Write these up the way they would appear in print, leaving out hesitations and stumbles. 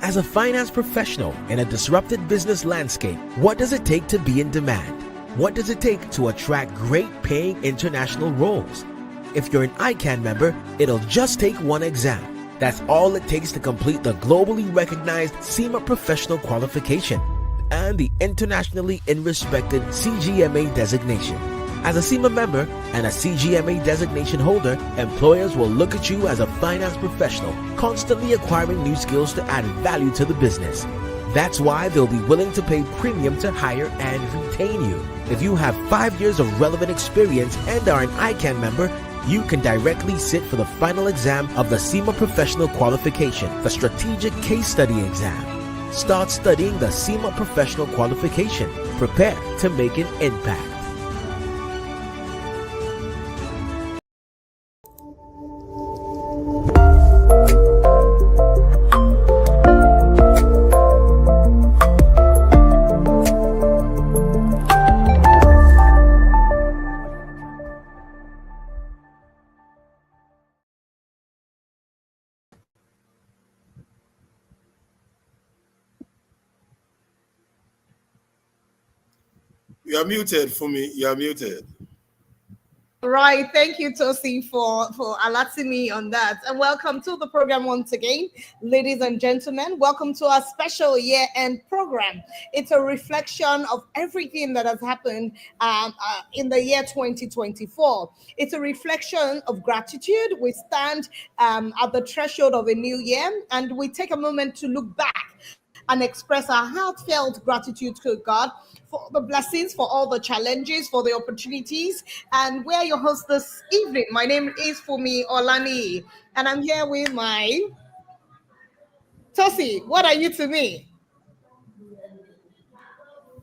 As a finance professional in a disrupted business landscape, what does it take to be in demand? What does it take to attract great paying international roles? If you're an ICAN member, it'll just take one exam. That's all it takes to complete the globally recognized CIMA professional qualification and the internationally respected CGMA designation. As a CIMA member and a CGMA designation holder, employers will look at you as a finance professional, constantly acquiring new skills to add value to the business. That's why they'll be willing to pay premium to hire and retain you. If you have 5 years of relevant experience and are an ICAN member, you can directly sit for the final exam of the CIMA Professional Qualification, the Strategic Case Study exam. Start studying the CIMA Professional Qualification. Prepare to make an impact. You are muted for me. You are muted. Right. Thank you, Tosi, for alerting me on that. And welcome to the program once again, ladies and gentlemen. Welcome to our special year-end program. It's a reflection of everything that has happened in the year 2024. It's a reflection of gratitude. We stand at the threshold of a new year, and we take a moment to look back and express our heartfelt gratitude to God for the blessings, for all the challenges, for the opportunities. And we're your host this evening. My name is Fumi Olani, and I'm here with my Tosi. What are you to me?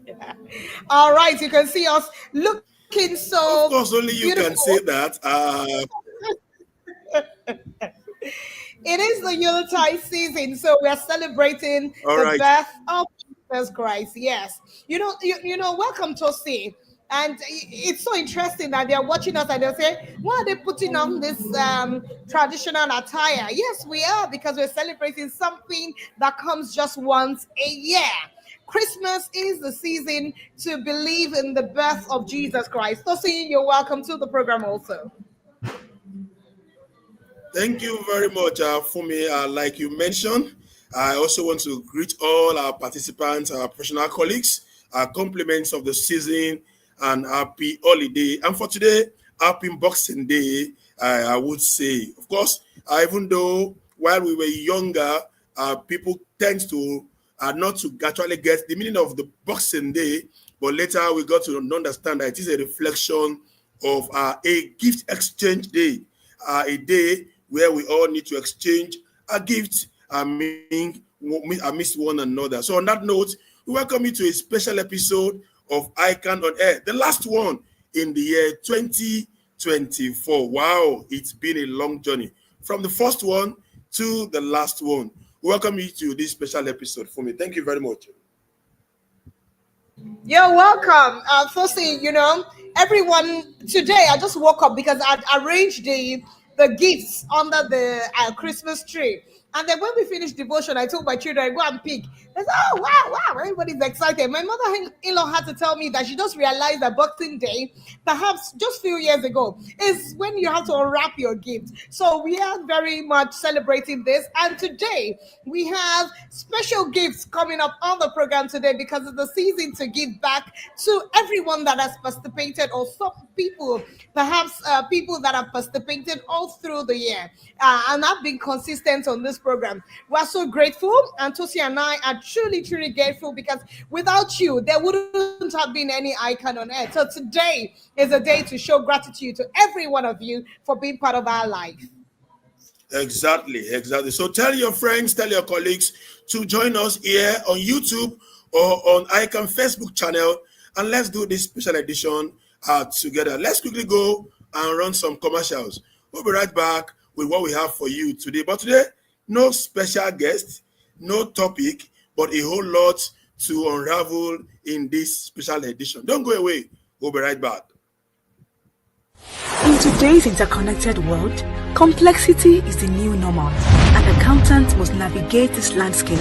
Yeah. All right, you can see us looking so. Of course, only you beautiful. can say that. It is the Yuletide season, so we are celebrating the birth of Jesus Christ. Yes, you know, welcome to see. And it's so interesting that they're watching us and they'll say, why are they putting on this traditional attire? Yes, we are, because we're celebrating something that comes just once a year. Christmas is the season to believe in the birth of Jesus Christ. So, see, you're welcome to the program also. Thank you very much, Fumi. Like you mentioned, I also want to greet all our participants, our professional colleagues, our compliments of the season, and happy holiday. And for today, happy Boxing Day, I would say. Of course, even though while we were younger, people tend to not to actually get the meaning of the Boxing Day, but later we got to understand that it is a reflection of a gift exchange day, a day where we all need to exchange a gift amidst one another. So on that note, we welcome you to a special episode of ICAN on Air, the last one in the year 2024. Wow, it's been a long journey from the first one to the last one. We welcome you to this special episode for me. Thank you very much. You're welcome. Firstly, everyone, today I just woke up because I arranged the gifts under the Christmas tree. And then when we finished devotion, I told my children, go and pick. They said, oh, wow, everybody's excited. My mother-in-law had to tell me that she just realized that Boxing Day, perhaps just a few years ago, is when you have to unwrap your gift. So we are very much celebrating this. And today, we have special gifts coming up on the program today because it's the season to give back to everyone that has participated, or some people, perhaps people that have participated all through the year and have been consistent on this program. We're so grateful, and Tosi and I are truly grateful, because without you, there wouldn't have been any ICAN on Air. So today is a day to show gratitude to every one of you for being part of our life. Exactly. So tell your friends, tell your colleagues to join us here on YouTube or on ICAN Facebook channel, and let's do this special edition together. Let's quickly go and run some commercials. We'll be right back with what we have for you today. But today, no special guest, no topic, but a whole lot to unravel in this special edition. Don't go away. We'll be right back. In today's interconnected world, Complexity is the new normal. An accountant must navigate this landscape,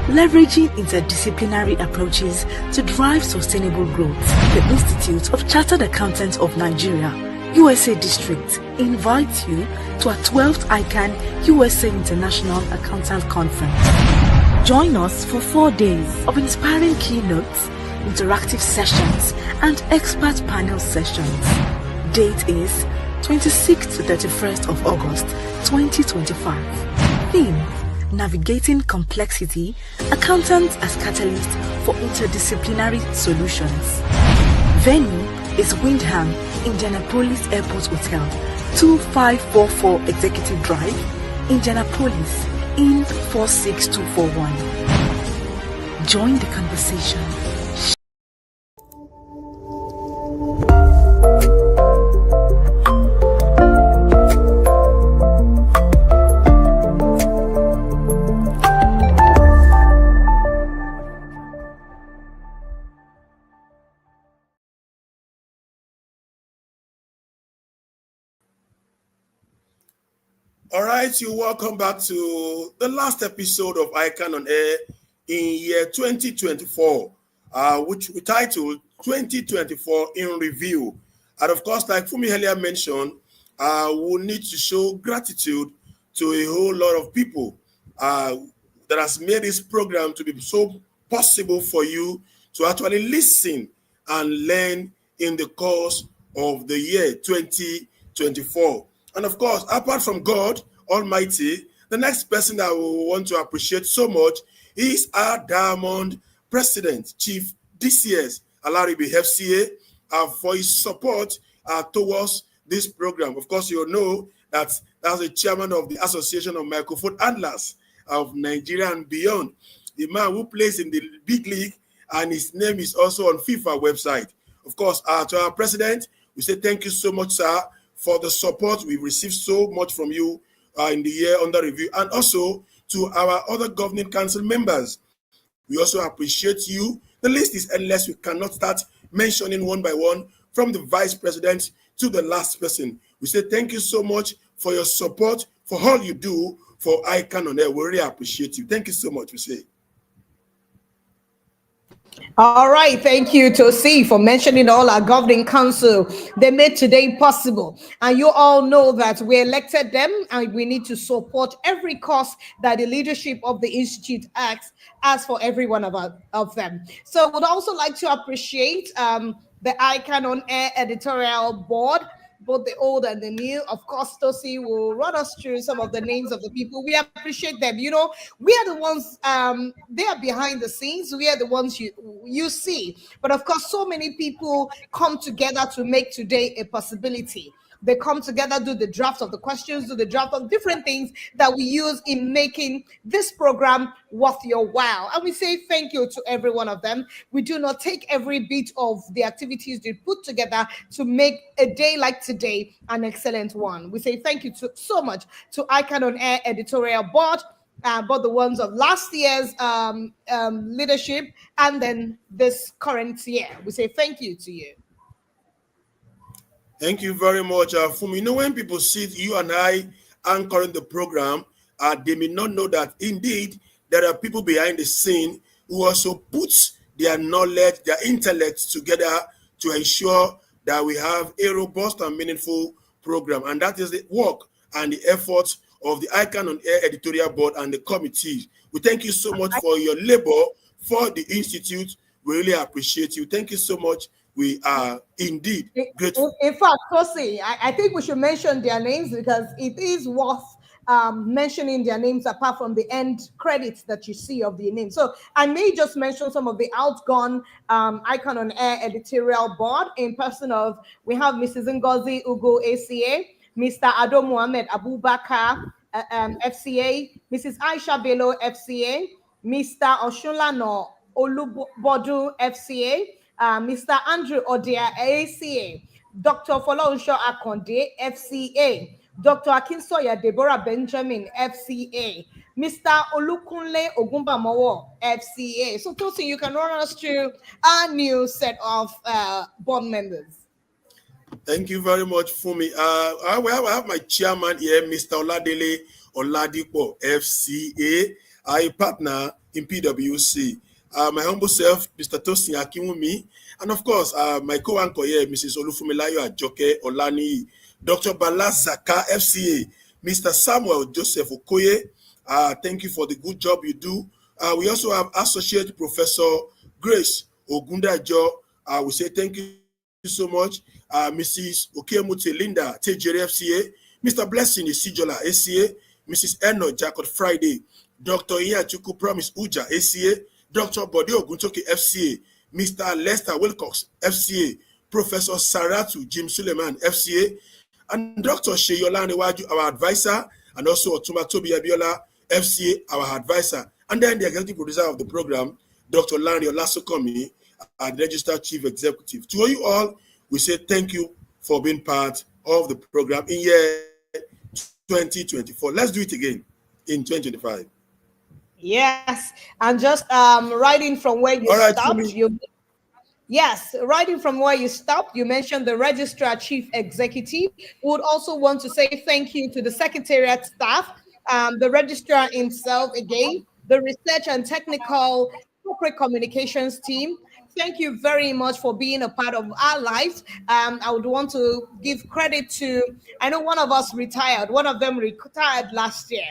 leveraging interdisciplinary approaches to drive sustainable growth. The Institute of Chartered Accountants of Nigeria, USA District, invites you to our 12th ICAN USA International Accountant Conference. Join us for 4 days of inspiring keynotes, interactive sessions, and expert panel sessions. Date is 26th to 31st of August 2025. Theme: Navigating Complexity, Accountants as Catalyst for Interdisciplinary Solutions. Venue is Windham, Indianapolis Airport Hotel, 2544 Executive Drive, Indianapolis, in 46241. Join the conversation. All right, you welcome back to the last episode of ICAN on Air in year 2024, which we titled 2024 in Review. And of course, like Fumi earlier mentioned, we'll need to show gratitude to a whole lot of people that has made this program to be so possible for you to actually listen and learn in the course of the year 2024. And of course, apart from God Almighty, the next person that we want to appreciate so much is our Diamond President, Chief DCS Alaribi FCA, for his support towards this program. Of course, you know that that's the chairman of the Association of Microphone Handlers of Nigeria and beyond, the man who plays in the big league, and his name is also on FIFA website. Of course, to our president, we say thank you so much, sir, for the support we've received so much from you in the year under review, and also to our other governing council members. We also appreciate you. The list is endless. We cannot start mentioning one by one, from the vice president to the last person. We say thank you so much for your support, for all you do for ICAN on Air. We really appreciate you. Thank you so much, we say. All right, thank you, Tosi, for mentioning all our governing council. They made today possible. And you all know that we elected them, and we need to support every cause that the leadership of the Institute asks for every one of them. So would also like to appreciate the ICAN on Air editorial board, both the old and the new. Of course, Tosi will run us through some of the names of the people. We appreciate them. You know, we are the ones, they are behind the scenes. We are the ones you see. But of course, so many people come together to make today a possibility. They come together, do the draft of the questions, do the draft of different things that we use in making this program worth your while. And we say thank you to every one of them. We do not take every bit of the activities they put together to make a day like today an excellent one. We say thank you so much to ICAN on Air editorial board, both the ones of last year's leadership and then this current year. We say thank you to you. Thank you very much, Fumi. You know, when people see you and I anchoring the program, they may not know that indeed there are people behind the scene who also put their knowledge, their intellect together to ensure that we have a robust and meaningful program. And that is the work and the effort of the ICAN on Air editorial board and the committee. We thank you so much for your labor for the Institute. We really appreciate you. Thank you so much. We are indeed grateful. In fact, Tosi, I think we should mention their names because it is worth mentioning their names apart from the end credits that you see of the name. So I may just mention some of the outgone ICAN on Air editorial board in person of, we have Mrs. Ngozi Ugo ACA, Mr. Ado Muhammad Abubakar FCA, Mrs. Aisha Bello FCA, Mr. Oshulano Olubodu FCA, Mr. Andrew Odia ACA, Dr. Folonsho Akonde FCA, Dr. Akinsoya Deborah Benjamin FCA, Mr. Olukunle Ogumbamowo FCA. So Tosi, you can run us through our new set of board members. Thank you very much, Fumi. I have my chairman here, Mr. Oladele Oladipo, FCA, a partner in PwC. My humble self, Mr. Tosin Akinwumi, and of course, my co-anchor here, Mrs. Olufumilayo Ajoke Olani, Dr. Bala Zaka, FCA, Mr. Samuel Joseph Okoye. Thank you for the good job you do. We also have Associate Professor Grace Ogundajo. We say thank you so much. Mrs. Okemute Linda Tejere FCA, Mr. Blessing Isijola ACA, Mrs. Eno Jacob Friday, Dr. Iyachuku Promise Uja ACA, Dr. Bode Oguntoke FCA, Mr. Lester Wilcox FCA, Professor Saratu Jim Suleiman FCA, and Dr. Sheyola Newaju, our advisor, and also Otuma Tobi Abiola FCA, our advisor, and then the executive producer of the program, Dr. Lanny Olasokomi, the registered chief executive. To you all, we say thank you for being part of the program in year 2024. Let's do it again in 2025. Yes, and just writing from where you All right, stopped, Fumi. yes, writing from where you stopped, you mentioned the registrar chief executive. We would also want to say thank you to the secretariat staff, the registrar himself again, the research and technical corporate communications team. Thank you very much for being a part of our lives. I would want to give credit to, I know one of us retired, one of them retired last year.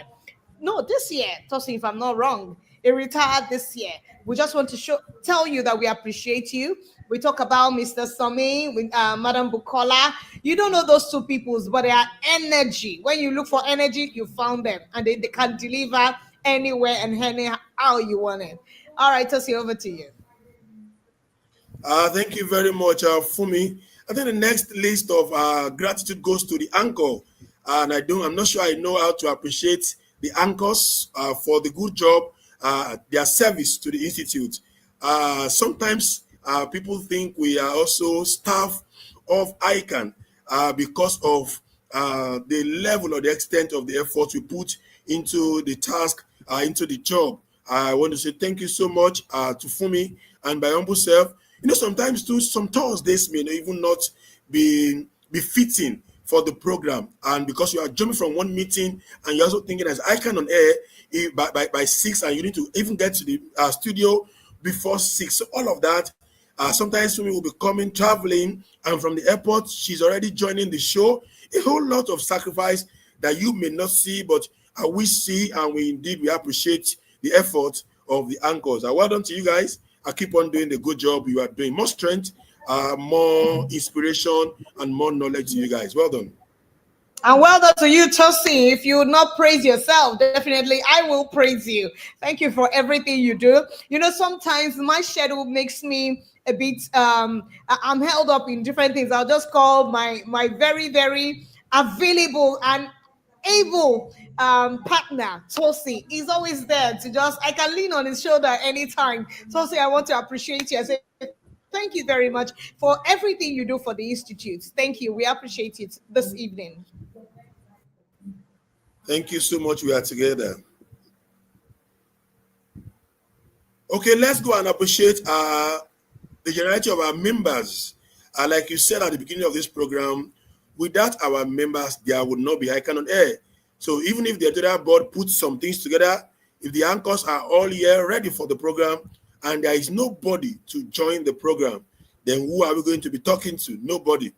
No, this year, Tosin, if I'm not wrong, he retired this year. We just want to tell you that we appreciate you. We talk about Mr. Sami, with Madam Bukola. You don't know those two peoples, but they are energy. When you look for energy, you found them, and they can deliver anywhere and anyhow you want it. All right, Tosin, over to you. Thank you very much, Fumi. I think the next list of gratitude goes to the anchor, and I'm not sure I know how to appreciate the anchors for the good job, their service to the institute. Sometimes people think we are also staff of ICAN because of the level or the extent of the effort we put into the task, into the job. I want to say thank you so much to Fumi and my humble self. Sometimes too, some Thursdays may even not be fitting for the program, and because you are jumping from one meeting and you're also thinking as ICAN on air by 6, and you need to even get to the studio before 6. So all of that, sometimes Fumi will be coming, traveling, and from the airport, she's already joining the show. A whole lot of sacrifice that you may not see, but we see, and we appreciate the effort of the anchors. Well done to you guys. I keep on doing the good job you are doing. More strength, more inspiration, and more knowledge to you guys. Well done. And well done to you, Tosi. If you would not praise yourself, definitely I will praise you. Thank you for everything you do. Sometimes my schedule makes me a bit I'm held up in different things. I'll just call my very, very available and able partner, Tosi. He's always there to I can lean on his shoulder anytime. Tosi, I want to appreciate you. I say thank you very much for everything you do for the Institute. Thank you. We appreciate it this evening. Thank you so much. We are together. Okay, let's go and appreciate the generality of our members. Like you said at the beginning of this program, without our members, there would not be ICAN on air. So even if the editorial board puts some things together, if the anchors are all here ready for the program, and there is nobody to join the program, then who are we going to be talking to? Nobody.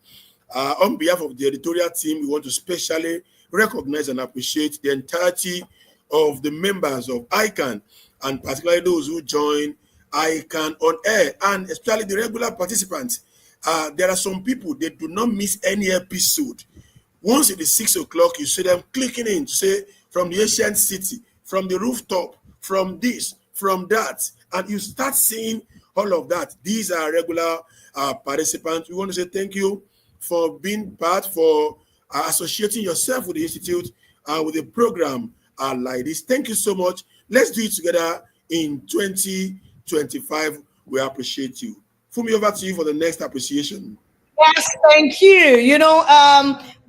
On behalf of the editorial team, we want to specially recognize and appreciate the entirety of the members of ICAN, and particularly those who join ICAN on air, and especially the regular participants. There are some people, they do not miss any episode. Once it is 6 o'clock, you see them clicking in to say, from the ancient city, from the rooftop, from this, from that, and you start seeing all of that. These are regular participants. We want to say thank you for being part, for associating yourself with the Institute and with the program like this. Thank you so much. Let's do it together in 2025. We appreciate you. Fumi, over to you for the next appreciation. Yes, thank you.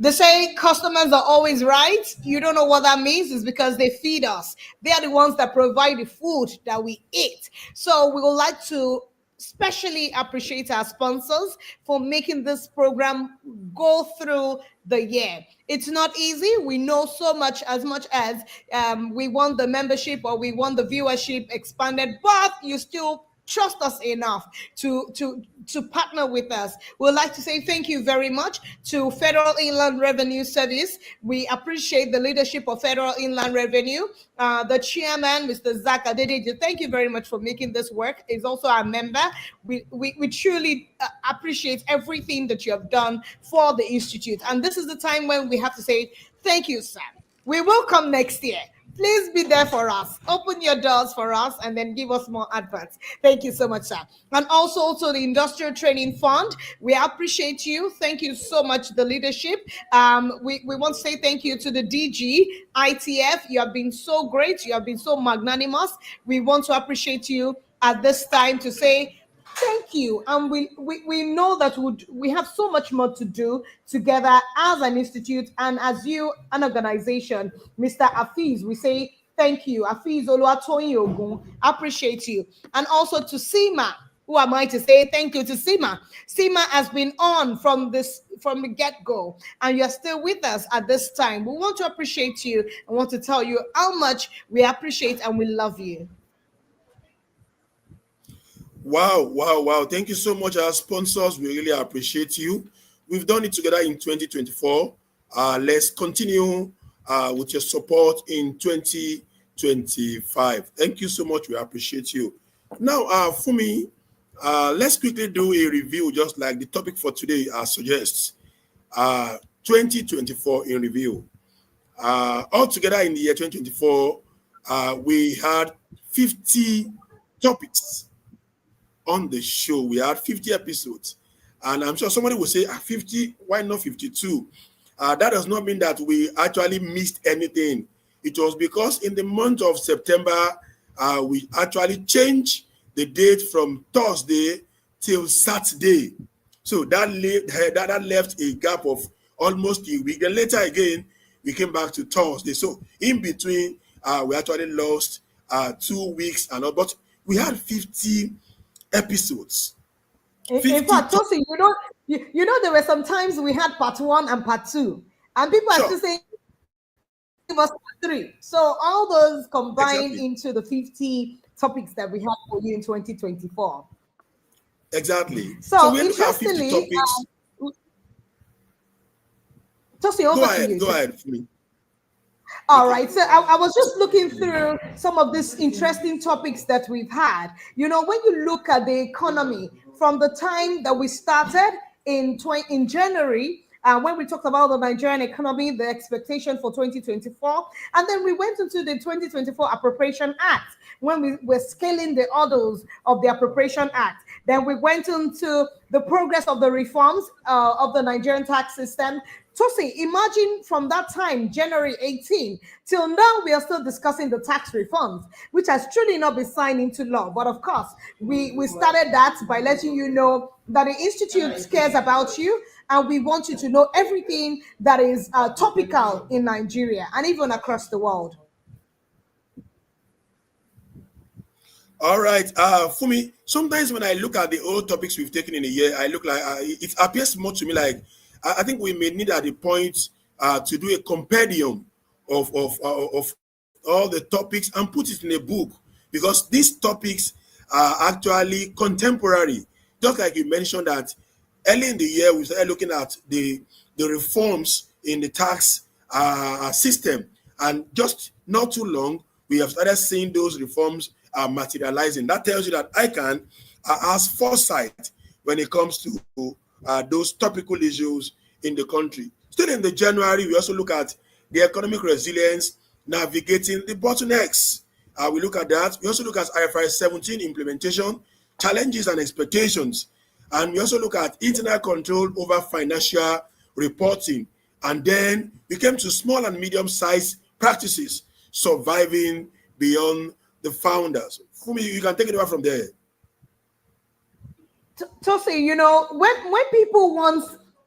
They say customers are always right. You don't know what that means. It's because they feed us. They are the ones that provide the food that we eat. So we would like to especially appreciate our sponsors for making this program go through the year. It's not easy. We know so much, as much as we want the membership or we want the viewership expanded, but you still trust us enough to partner with us. We'd like to say thank you very much to Federal Inland Revenue Service. We appreciate the leadership of Federal Inland Revenue. The chairman, Mr. Zach Adedeji, thank you very much for making this work. He's also our member. We truly appreciate everything that you have done for the institute. And this is the time when we have to say thank you, sir. We will come next year. Please be there for us. Open your doors for us and then give us more adverts. Thank you so much, sir. And also the Industrial Training Fund. We appreciate you. Thank you so much, the leadership. We want to say thank you to the DG, ITF. You have been so great. You have been so magnanimous. We want to appreciate you at this time to say thank you. And we know that we have so much more to do together as an institute and as you, an organization. Mr. Afiz, we say thank you. Afiz Oluwatoyin Ogun, appreciate you. And also to Sima, who am I to say thank you to Sima? Sima has been on from the get-go, and you're still with us at this time. We want to appreciate you and want to tell you how much we appreciate and we love you. Wow. Thank you so much, our sponsors. We really appreciate you. We've done it together in 2024. Let's continue with your support in 2025. Thank you so much. We appreciate you. Now, Fumi, let's quickly do a review, just like the topic for today suggests. 2024 in review. Altogether in the year 2024, we had 50 topics on the show. We had 50 episodes, and I'm sure somebody will say 50, why not 52? That does not mean that we actually missed anything. It was because in the month of September, we actually changed the date from Thursday till Saturday. So that left a gap of almost a week. And later again, we came back to Thursday. So in between, we actually lost 2 weeks and all, but we had 50 episodes. In fact, Tosi, you know, there were some times we had part 1 and part 2, and people are still saying give us part 3. So all those combined into the 50 topics that we had for you in 2024. Exactly. So interestingly, Tosi, over to you. Go ahead for me. All right, so I was just looking through some of these interesting topics that we've had. You know, when you look at the economy from the time that we started in January, when we talked about the Nigerian economy, the expectation for 2024, and then we went into the 2024 Appropriation Act when we were scaling the orders of the Appropriation Act. Then we went into the progress of the reforms of the Nigerian tax system. Tosi, imagine from that time, January 18, till now, we are still discussing the tax reforms, which has truly not been signed into law. But of course, we started that by letting you know that the Institute cares about you, and we want you to know everything that is topical in Nigeria and even across the world. All right, Fumi, sometimes when I look at the old topics we've taken in a year, I look like it appears more to me like I think we may need at the point to do a compendium of all the topics and put it in a book, because these topics are actually contemporary. Just like you mentioned that early in the year, we started looking at the reforms in the tax system, and just not too long, we have started seeing those reforms materializing. That tells you that ICAN has foresight when it comes to those topical issues in the country. Still in the January, we also look at the economic resilience, navigating the bottlenecks. We look at that. We also look at IFRS 17 implementation, challenges and expectations. And we also look at internal control over financial reporting. And then we came to small and medium-sized practices, surviving beyond the founders. Fumi, you can take it over from there. Tosi, you know, when people want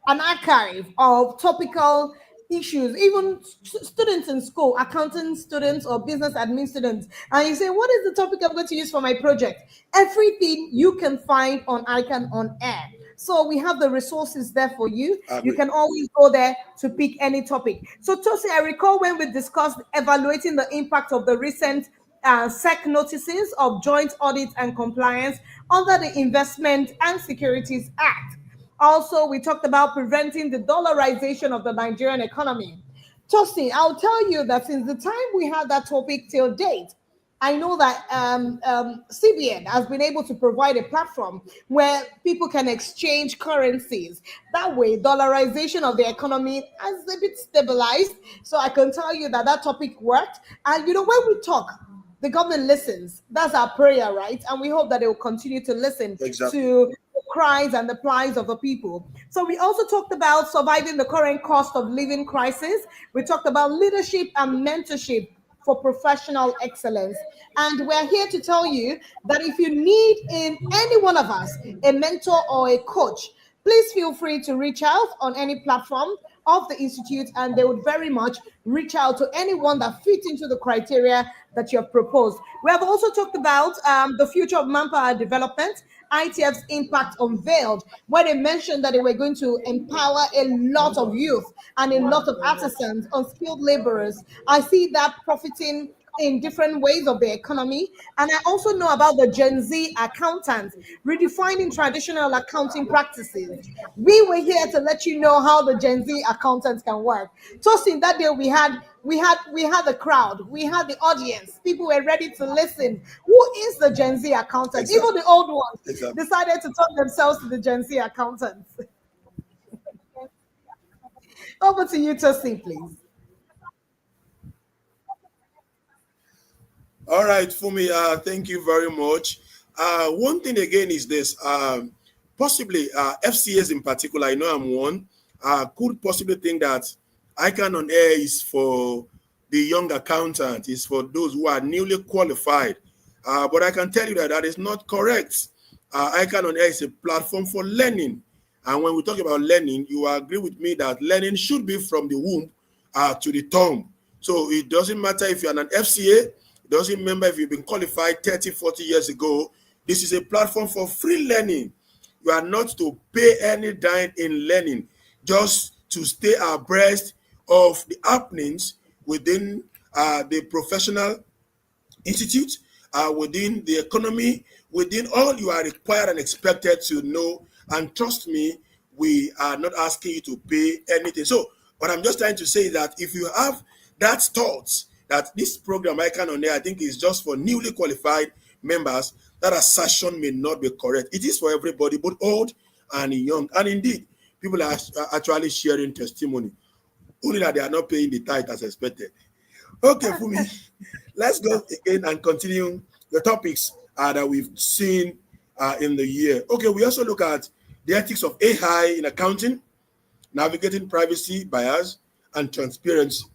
an archive of topical issues, even students in school, accounting students or business admin students, and you say, what is the topic I'm going to use for my project? Everything you can find on ICAN on Air. So we have the resources there for you. I You agree. can always go there to pick any topic. So Tosi, I recall when we discussed evaluating the impact of the recent SEC notices of joint audit and compliance under the Investment and Securities Act. Also, we talked about preventing the dollarization of the Nigerian economy. Tosin, I'll tell you that since the time we had that topic till date, I know that CBN has been able to provide a platform where people can exchange currencies. That way, dollarization of the economy has a bit stabilized. So I can tell you that that topic worked. And you know, when we talk, the government listens. That's our prayer, right? And we hope that they will continue to listen Exactly. to the cries and the plies of the people. So we also talked about surviving the current cost of living crisis. We talked about leadership and mentorship for professional excellence. And we're here to tell you that if you need in any one of us a mentor or a coach, please feel free to reach out on any platform of the institute, and they would very much reach out to anyone that fits into the criteria that you have proposed. We have also talked about the future of manpower development, ITF's impact unveiled, where they mentioned that they were going to empower a lot of youth and a lot of artisans, unskilled laborers. I see that profiting in different ways of the economy. And I also know about the Gen Z accountants redefining traditional accounting practices. We were here to let you know how the Gen Z accountants can work. Just in that day, we had the crowd, we had the audience, people were ready to listen. Who is the Gen Z accountant? Even Exactly. the old ones Exactly. decided to turn themselves to the Gen Z accountants. Over to you, Tosin, please. All right, Fumi, thank you very much. One thing again is this, possibly FCAs in particular, I know I'm one, could possibly think that ICAN on air is for the young accountant, is for those who are newly qualified. But I can tell you that that is not correct. ICAN on air is a platform for learning. And when we talk about learning, you agree with me that learning should be from the womb to the tomb. So it doesn't matter if you're an FCA, it doesn't matter if you've been qualified 30, 40 years ago. This is a platform for free learning. You are not to pay any dime in learning, just to stay abreast of the happenings within the professional institute, within the economy, within all you are required and expected to know. And trust me, we are not asking you to pay anything. So, what I'm just trying to say is that if you have that thought that this program I can on air, I think is just for newly qualified members, that assertion may not be correct. It is for everybody, both old and young. And indeed, people are actually sharing testimony, only that they are not paying the tithe as expected. Okay, Fumi, let's go again and continue the topics that we've seen in the year. Okay, we also look at the ethics of AI in accounting, navigating privacy, bias, and transparency.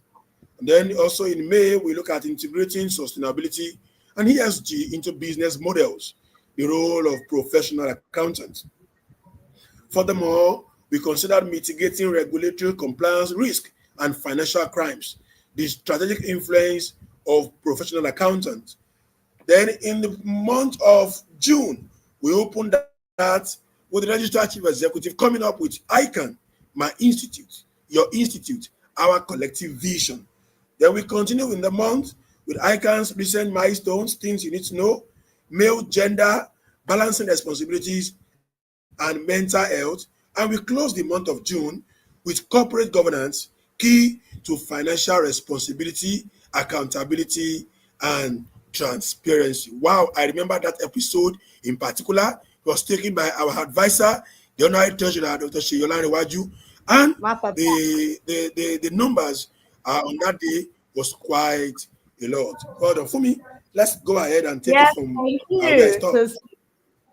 And then also in May, we look at integrating sustainability and ESG into business models, the role of professional accountants. Furthermore, we considered mitigating regulatory compliance risk and financial crimes, the strategic influence of professional accountants. Then in the month of June, we opened that with the Registrar Chief Executive coming up with ICAN, my institute, your institute, our collective vision. Then we continue in the month with ICANN's recent milestones, things you need to know, male gender, balancing responsibilities, and mental health. And we close the month of June with corporate governance, key to financial responsibility, accountability, and transparency. Wow, I remember that episode in particular. It was taken by our advisor, the Honorary Treasurer, Dr. Sheyolani Waju, and Master. the numbers on that day was quite a lot. Hold on, for me, let's go ahead and take it Yes, from thank where I you. stop.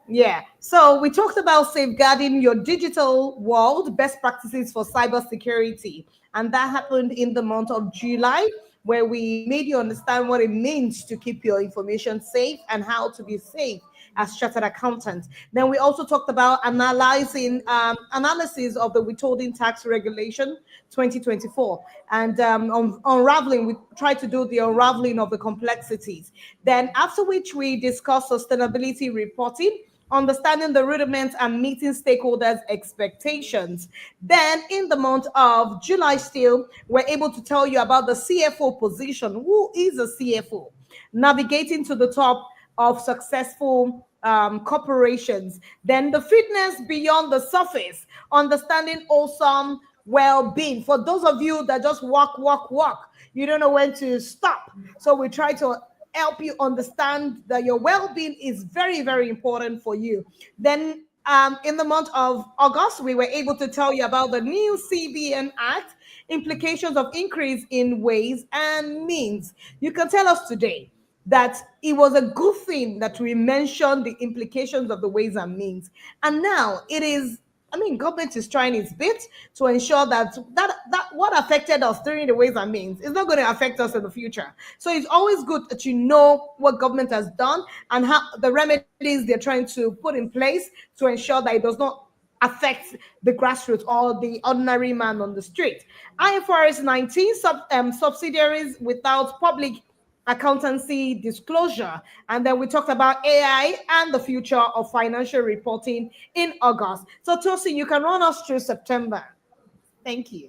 Yeah. So we talked about safeguarding your digital world, best practices for cybersecurity. And that happened in the month of July, where we made you understand what it means to keep your information safe and how to be safe. as chartered accountants. Then we also talked about analysis of the withholding tax regulation 2024, and unraveling. We tried to do the unraveling of the complexities. Then after which we discussed sustainability reporting, understanding the rudiments and meeting stakeholders' expectations. Then, in the month of July, still, we're able to tell you about the CFO position. Who is a CFO? Navigating to the top of successful corporations. Then, the fitness beyond the surface, understanding awesome well-being. For those of you that just walk, you don't know when to stop. So, we try to help you understand that your well-being is very, very important for you. Then in the month of August, we were able to tell you about the new CBN Act, implications of increase in ways and means. You can tell us today that it was a good thing that we mentioned the implications of the ways and means. And now it is, I mean, government is trying its bit to ensure that what affected us during the ways and means is not going to affect us in the future. So it's always good that you know what government has done and how the remedies they're trying to put in place to ensure that it does not affect the grassroots or the ordinary man on the street. IFRS 19 subsidiaries without public accountancy disclosure. And then we talked about AI and the future of financial reporting in August. So Tosin, you can run us through September. Thank you.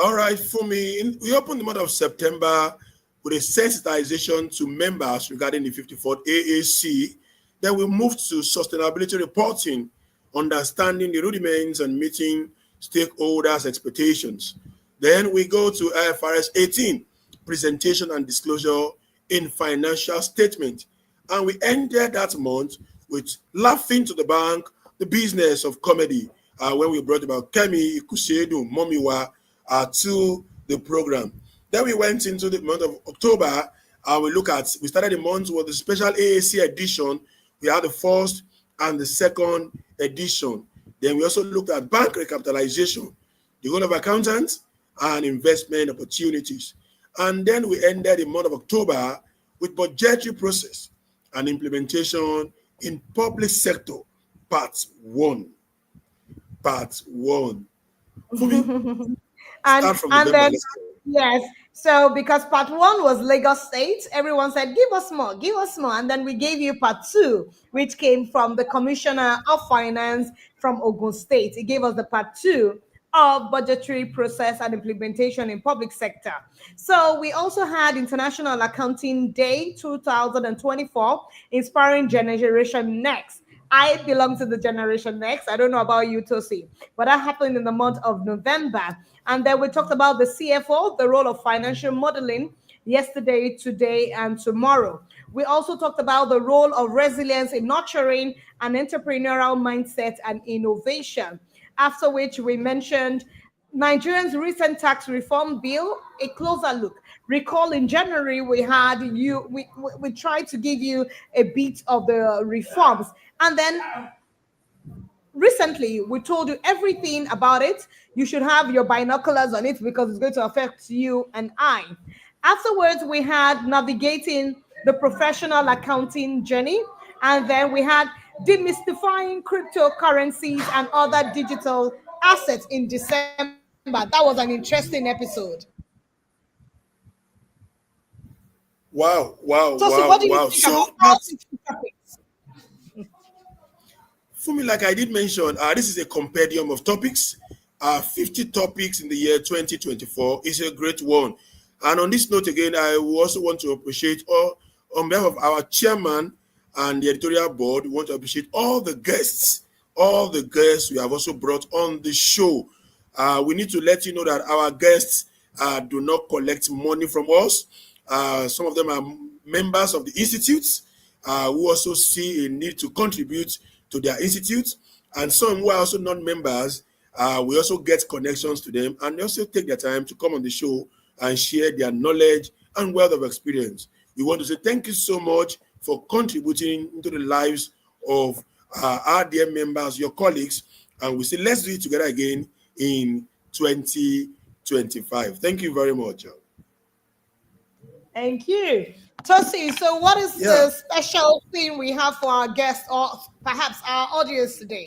All right, for me, we opened the month of September with a sensitization to members regarding the 54th AAC. Then we moved to sustainability reporting, understanding the rudiments and meeting stakeholders' expectations. Then we go to IFRS 18, presentation and disclosure in financial statement. And we ended that month with laughing to the bank, the business of comedy, when we brought about Kemi Ikusedu Momiwa to the program. Then we went into the month of October. We started the month with the special AAC edition. We had the first and the second edition. Then we also looked at bank recapitalization, the role of accountants, and investment opportunities. And then we ended the month of October with budgetary process and implementation in public sector, part one. And then yes, so because part one was Lagos State, everyone said give us more, and then we gave you part two, which came from the Commissioner of Finance from Ogun State. It gave us the part two of budgetary process and implementation in public sector. So we also had International Accounting Day 2024, inspiring Generation Next. I belong to the Generation Next. I don't know about you, Tosi, but that happened in the month of November. And then we talked about the CFO, the role of financial modeling, yesterday, today, and tomorrow. We also talked about the role of resilience in nurturing an entrepreneurial mindset and innovation. After which we mentioned Nigerians' recent tax reform bill, a closer look. Recall in January we tried to give you a bit of the reforms, and then recently we told you everything about it. You should have your binoculars on it because it's going to affect you and I. Afterwards, we had navigating the professional accounting journey, and then we had demystifying cryptocurrencies and other digital assets in December. That was an interesting episode. Wow. So what do you think about all 60 topics? For me, like I did mention, this is a compendium of topics. 50 topics in the year 2024 is a great one. And on this note, again, I also want to appreciate on behalf of our chairman and the editorial board, we want to appreciate all the guests we have also brought on the show. We need to let you know that our guests do not collect money from us. Some of them are members of the institutes who also see a need to contribute to their institutes, and some who are also non-members. We also get connections to them, and they also take their time to come on the show and share their knowledge and wealth of experience. We want to say thank you so much for contributing into the lives of our dear members, your colleagues, and we say let's do it together again in 2025. Thank you very much. Thank you. Tosi, so what is Yeah. the special thing we have for our guests or perhaps our audience today?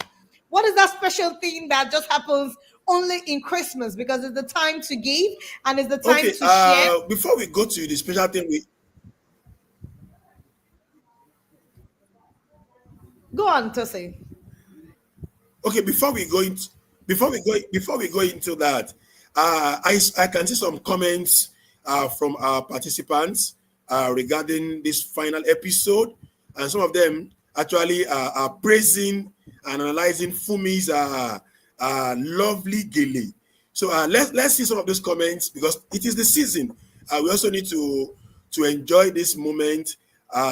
What is that special thing that just happens only in Christmas because it's the time to give and it's the time Okay. to share? Before we go to the special thing, Go on, Tosi. okay, before we go into that, I can see some comments from our participants regarding this final episode, and some of them actually are praising and analyzing Fumi's lovely gele. So let's see some of those comments because it is the season. We also need to enjoy this moment.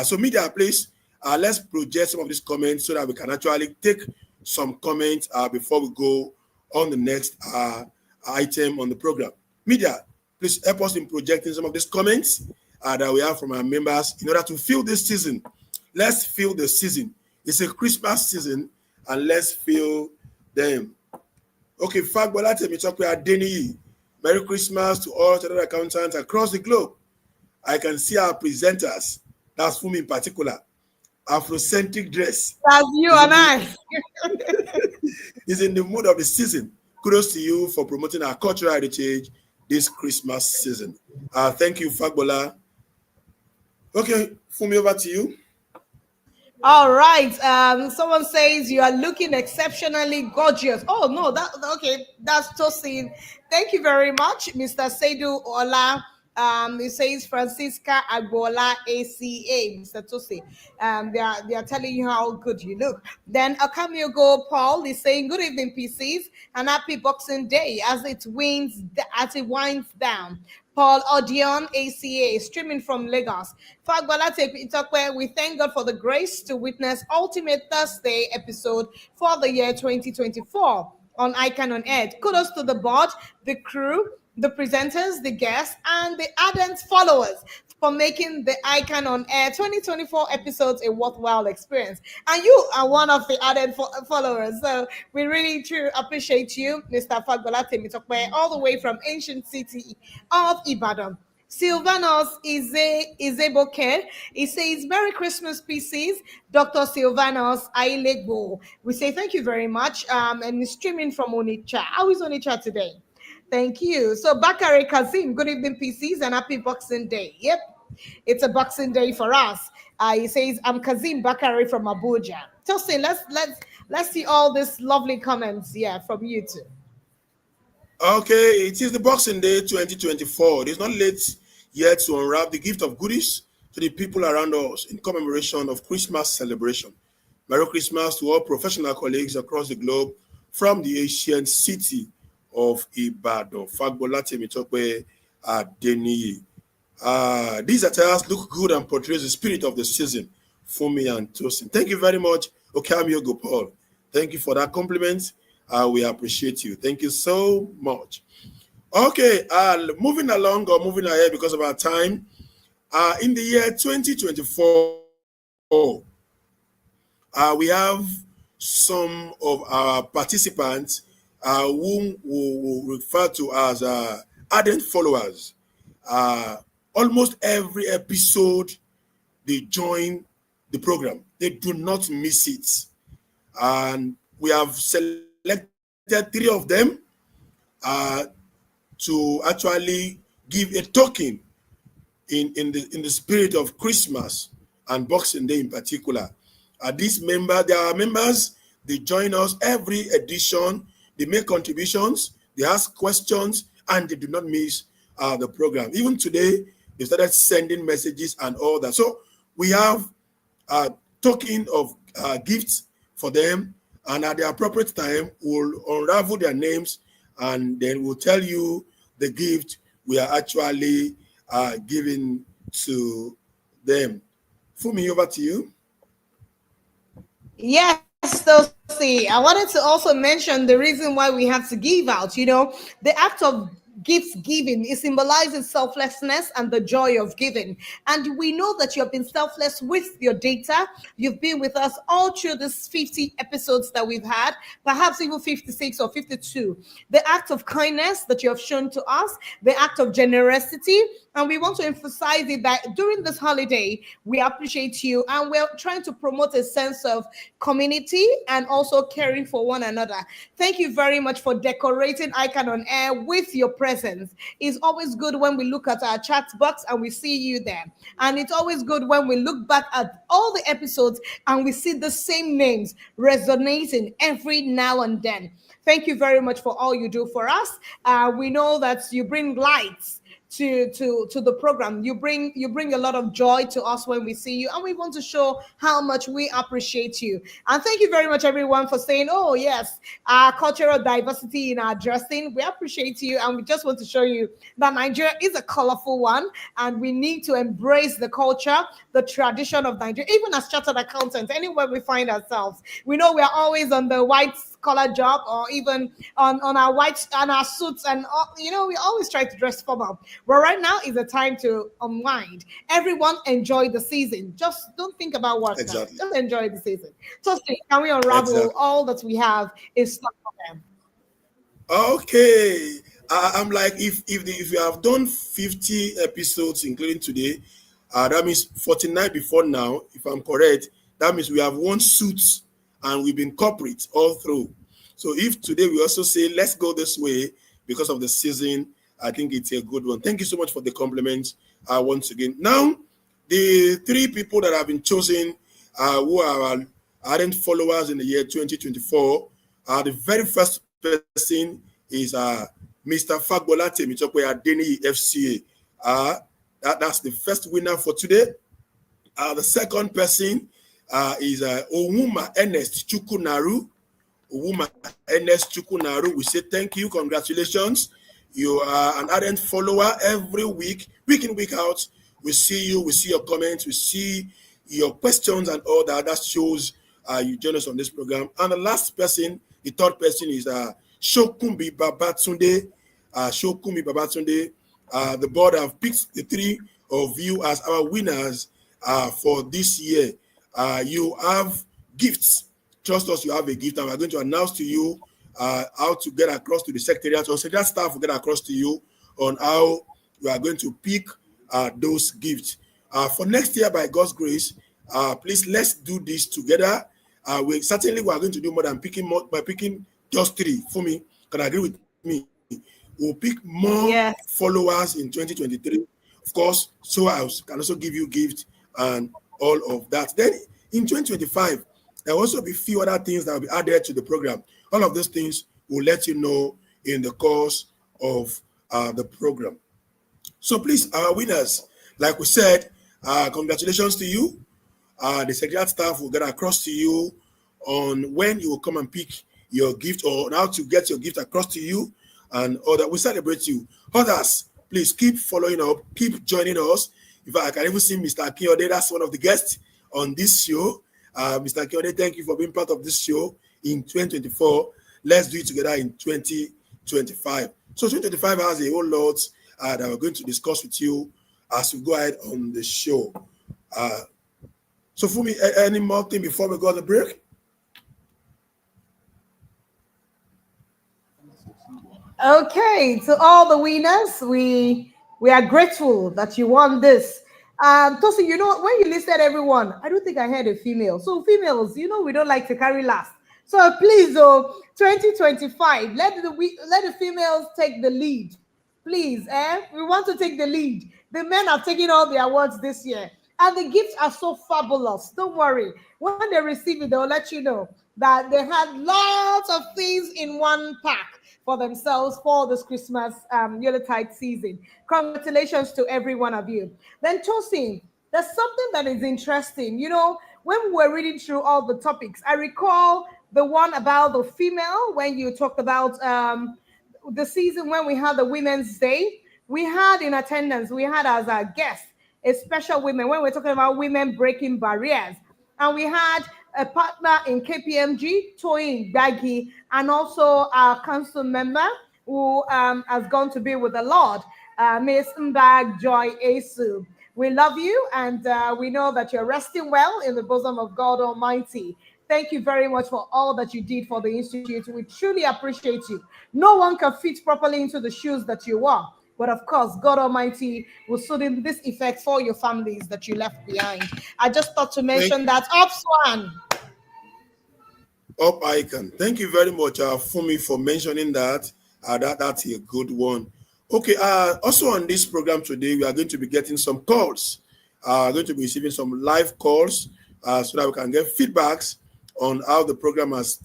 So media, please, let's project some of these comments so that we can actually take some comments before we go on the next item on the program. Media, please help us in projecting some of these comments that we have from our members in order to feel this season. Let's feel the season. It's a Christmas season, and let's feel them. Okay, Fagbola Temitope Adeniyi. Merry Christmas to all chartered accountants across the globe. I can see our presenters, that's Fumi in particular, Afrocentric dress. That's you Is and in, I. is in the mood of the season. Kudos to you for promoting our cultural heritage this Christmas season. Thank you, Fagbola. Okay, Fumi, over to you. All right. Someone says you are looking exceptionally gorgeous. Oh no, that okay. That's Tosin. Thank you very much, Mr. Seidu Ola. It says Francisca Agbola ACA, Mr. Tosi. They are telling you how good you look. Then Akamiogo Paul is saying good evening, PCs, and happy Boxing Day as it winds down. Paul Odion, ACA, streaming from Lagos. Fagbalate Itokwe, we thank God for the grace to witness Ultimate Thursday episode for the year 2024 on ICAN on Air. Kudos to the board, the crew, the presenters, the guests, and the ardent followers for making the ICAN on Air 2024 episodes a worthwhile experience. And you are one of the ardent followers. So we really truly appreciate you, Mr. Fagbola Temitokwe, all the way from ancient city of Ibadan. Silvanos Izeboke. He says, Merry Christmas, PCs. Dr. Silvanos Ailegbo. We say thank you very much. And he's streaming from Onitsha. How is Onitsha today? Thank you. So Bakari Kazim, good evening, PCs, and happy Boxing Day. Yep, it's a Boxing Day for us. He says, I'm Kazim Bakari from Abuja. Tosin, let's see all these lovely comments here from you too. Okay, it is the Boxing Day 2024. It is not late yet to unwrap the gift of goodies to the people around us in commemoration of Christmas celebration. Merry Christmas to all professional colleagues across the globe from the ancient city of Ibadan. Fagbola Temitope Adeniyi. These attires look good and portrays the spirit of the season for me and Tosin. Thank you very much, Okamio Gopal. Thank you for that compliment. We appreciate you. Thank you so much. Okay, moving along or moving ahead because of our time. In the year 2024, we have some of our participants whom we will refer to as ardent followers. Almost every episode, they join the program. They do not miss it. And we have selected 3 of them to actually give a token in the spirit of Christmas and Boxing Day in particular. They are members, they join us every edition, they make contributions, they ask questions, and they do not miss the program. Even today, they started sending messages and all that. So we have a token of gifts for them, and at the appropriate time, we'll unravel their names, and then we'll tell you the gift we are actually giving to them. Fumi, over to you. Yes, so see, I wanted to also mention the reason why we have to give out. The act of gift giving. It symbolizes selflessness and the joy of giving. And we know that you have been selfless with your data. You've been with us all through these 50 episodes that we've had, perhaps even 56 or 52. The act of kindness that you have shown to us, the act of generosity. And we want to emphasize it that during this holiday, we appreciate you and we're trying to promote a sense of community and also caring for one another. Thank you very much for decorating ICAN on Air with your presence. It's always good when we look at our chat box and we see you there. And it's always good when we look back at all the episodes and we see the same names resonating every now and then. Thank you very much for all you do for us. We know that you bring lights to the program. You bring a lot of joy to us when we see you, and we want to show how much we appreciate you. And thank you very much, everyone, for saying, oh yes, our cultural diversity in our dressing. We appreciate you, and we just want to show you that Nigeria is a colorful one, and we need to embrace the culture, the tradition of Nigeria, even as chartered accountants, anywhere we find ourselves. We know we are always on the white collar job or even on our white and our suits, and we always try to dress formal. But right now is the time to unwind. Everyone enjoy the season. Just don't think about work. Exactly. Just enjoy the season. So can we unravel all that we have in stock for them? Okay. I'm like, if you have done 50 episodes, including today, that means 49 before now, if I'm correct, that means we have worn suits and we've been corporate all through. So if today we also say, let's go this way because of the season, I think it's a good one. Thank you so much for the compliments once again. Now, the 3 people that have been chosen who are ardent followers in the year 2024, the very first person is Mr. Fagbola Temitope Adeni FCA. That's the first winner for today. The second person is Owuma Ernest Chukwunaru. Owuma Ernest Chukwunaru, we say thank you, congratulations. You are an ardent follower every week in, week out. We see you, we see your comments, we see your questions and all that. That shows you join us on this program. And the last person, the third person is Shokumbi Babatunde. Shokumbi Babatunde. The board have picked the 3 of you as our winners for this year. You have gifts. Trust us, you have a gift, and we're going to announce to you how to get across to the secretariat. So secretariat staff will get across to you on how you are going to pick those gifts. For next year, by God's grace, please let's do this together. We are going to do more than picking just 3. For me, can agree with me? We'll pick more followers in 2023. Of course, so I can also give you gifts and all of that. Then in 2025, there will also be few other things that will be added to the program. All of those things we'll let you know in the course of the program. So please, our winners, like we said, congratulations to you. The secretariat staff will get across to you on when you will come and pick your gift or how to get your gift across to you and all that. We celebrate you. Others, please keep following up, keep joining us. In fact, I can even see Mr. Akiode, that's one of the guests on this show. Mr. Akiode, thank you for being part of this show in 2024. Let's do it together in 2025. So 2025 has a whole lot that we're going to discuss with you as we go ahead on the show. So for me, any more thing before we go on the break? Okay, to all the winners, we are grateful that you won this. Tosi, when you listed everyone, I don't think I heard a female. So females, we don't like to carry last. So please, 2025, let the females take the lead. Please, we want to take the lead. The men are taking all the awards this year. And the gifts are so fabulous. Don't worry. When they receive it, they'll let you know that they had lots of things in one pack for themselves for this Christmas Yuletide season. Congratulations to every one of you. Then Tosin, there's something that is interesting. When we were reading through all the topics, I recall the one about the female when you talked about the season when we had the Women's Day. We had in attendance, we had as a guest a special women when we're talking about women breaking barriers. And we had a partner in KPMG, Toyin Gbagi, and also our council member, who has gone to be with the Lord, Miss Mbag Joy Asu. We love you, and we know that you're resting well in the bosom of God Almighty. Thank you very much for all that you did for the Institute. We truly appreciate you. No one can fit properly into the shoes that you wore. But of course, God Almighty will soothe this effect for your families that you left behind. I just thought to mention that. Up, Swan. Up ICAN. Thank you very much, Fumi, for mentioning that. That's a good one. Okay. Also on this program today, we are going to be getting some calls. Going to be receiving some live calls so that we can get feedbacks on how the program has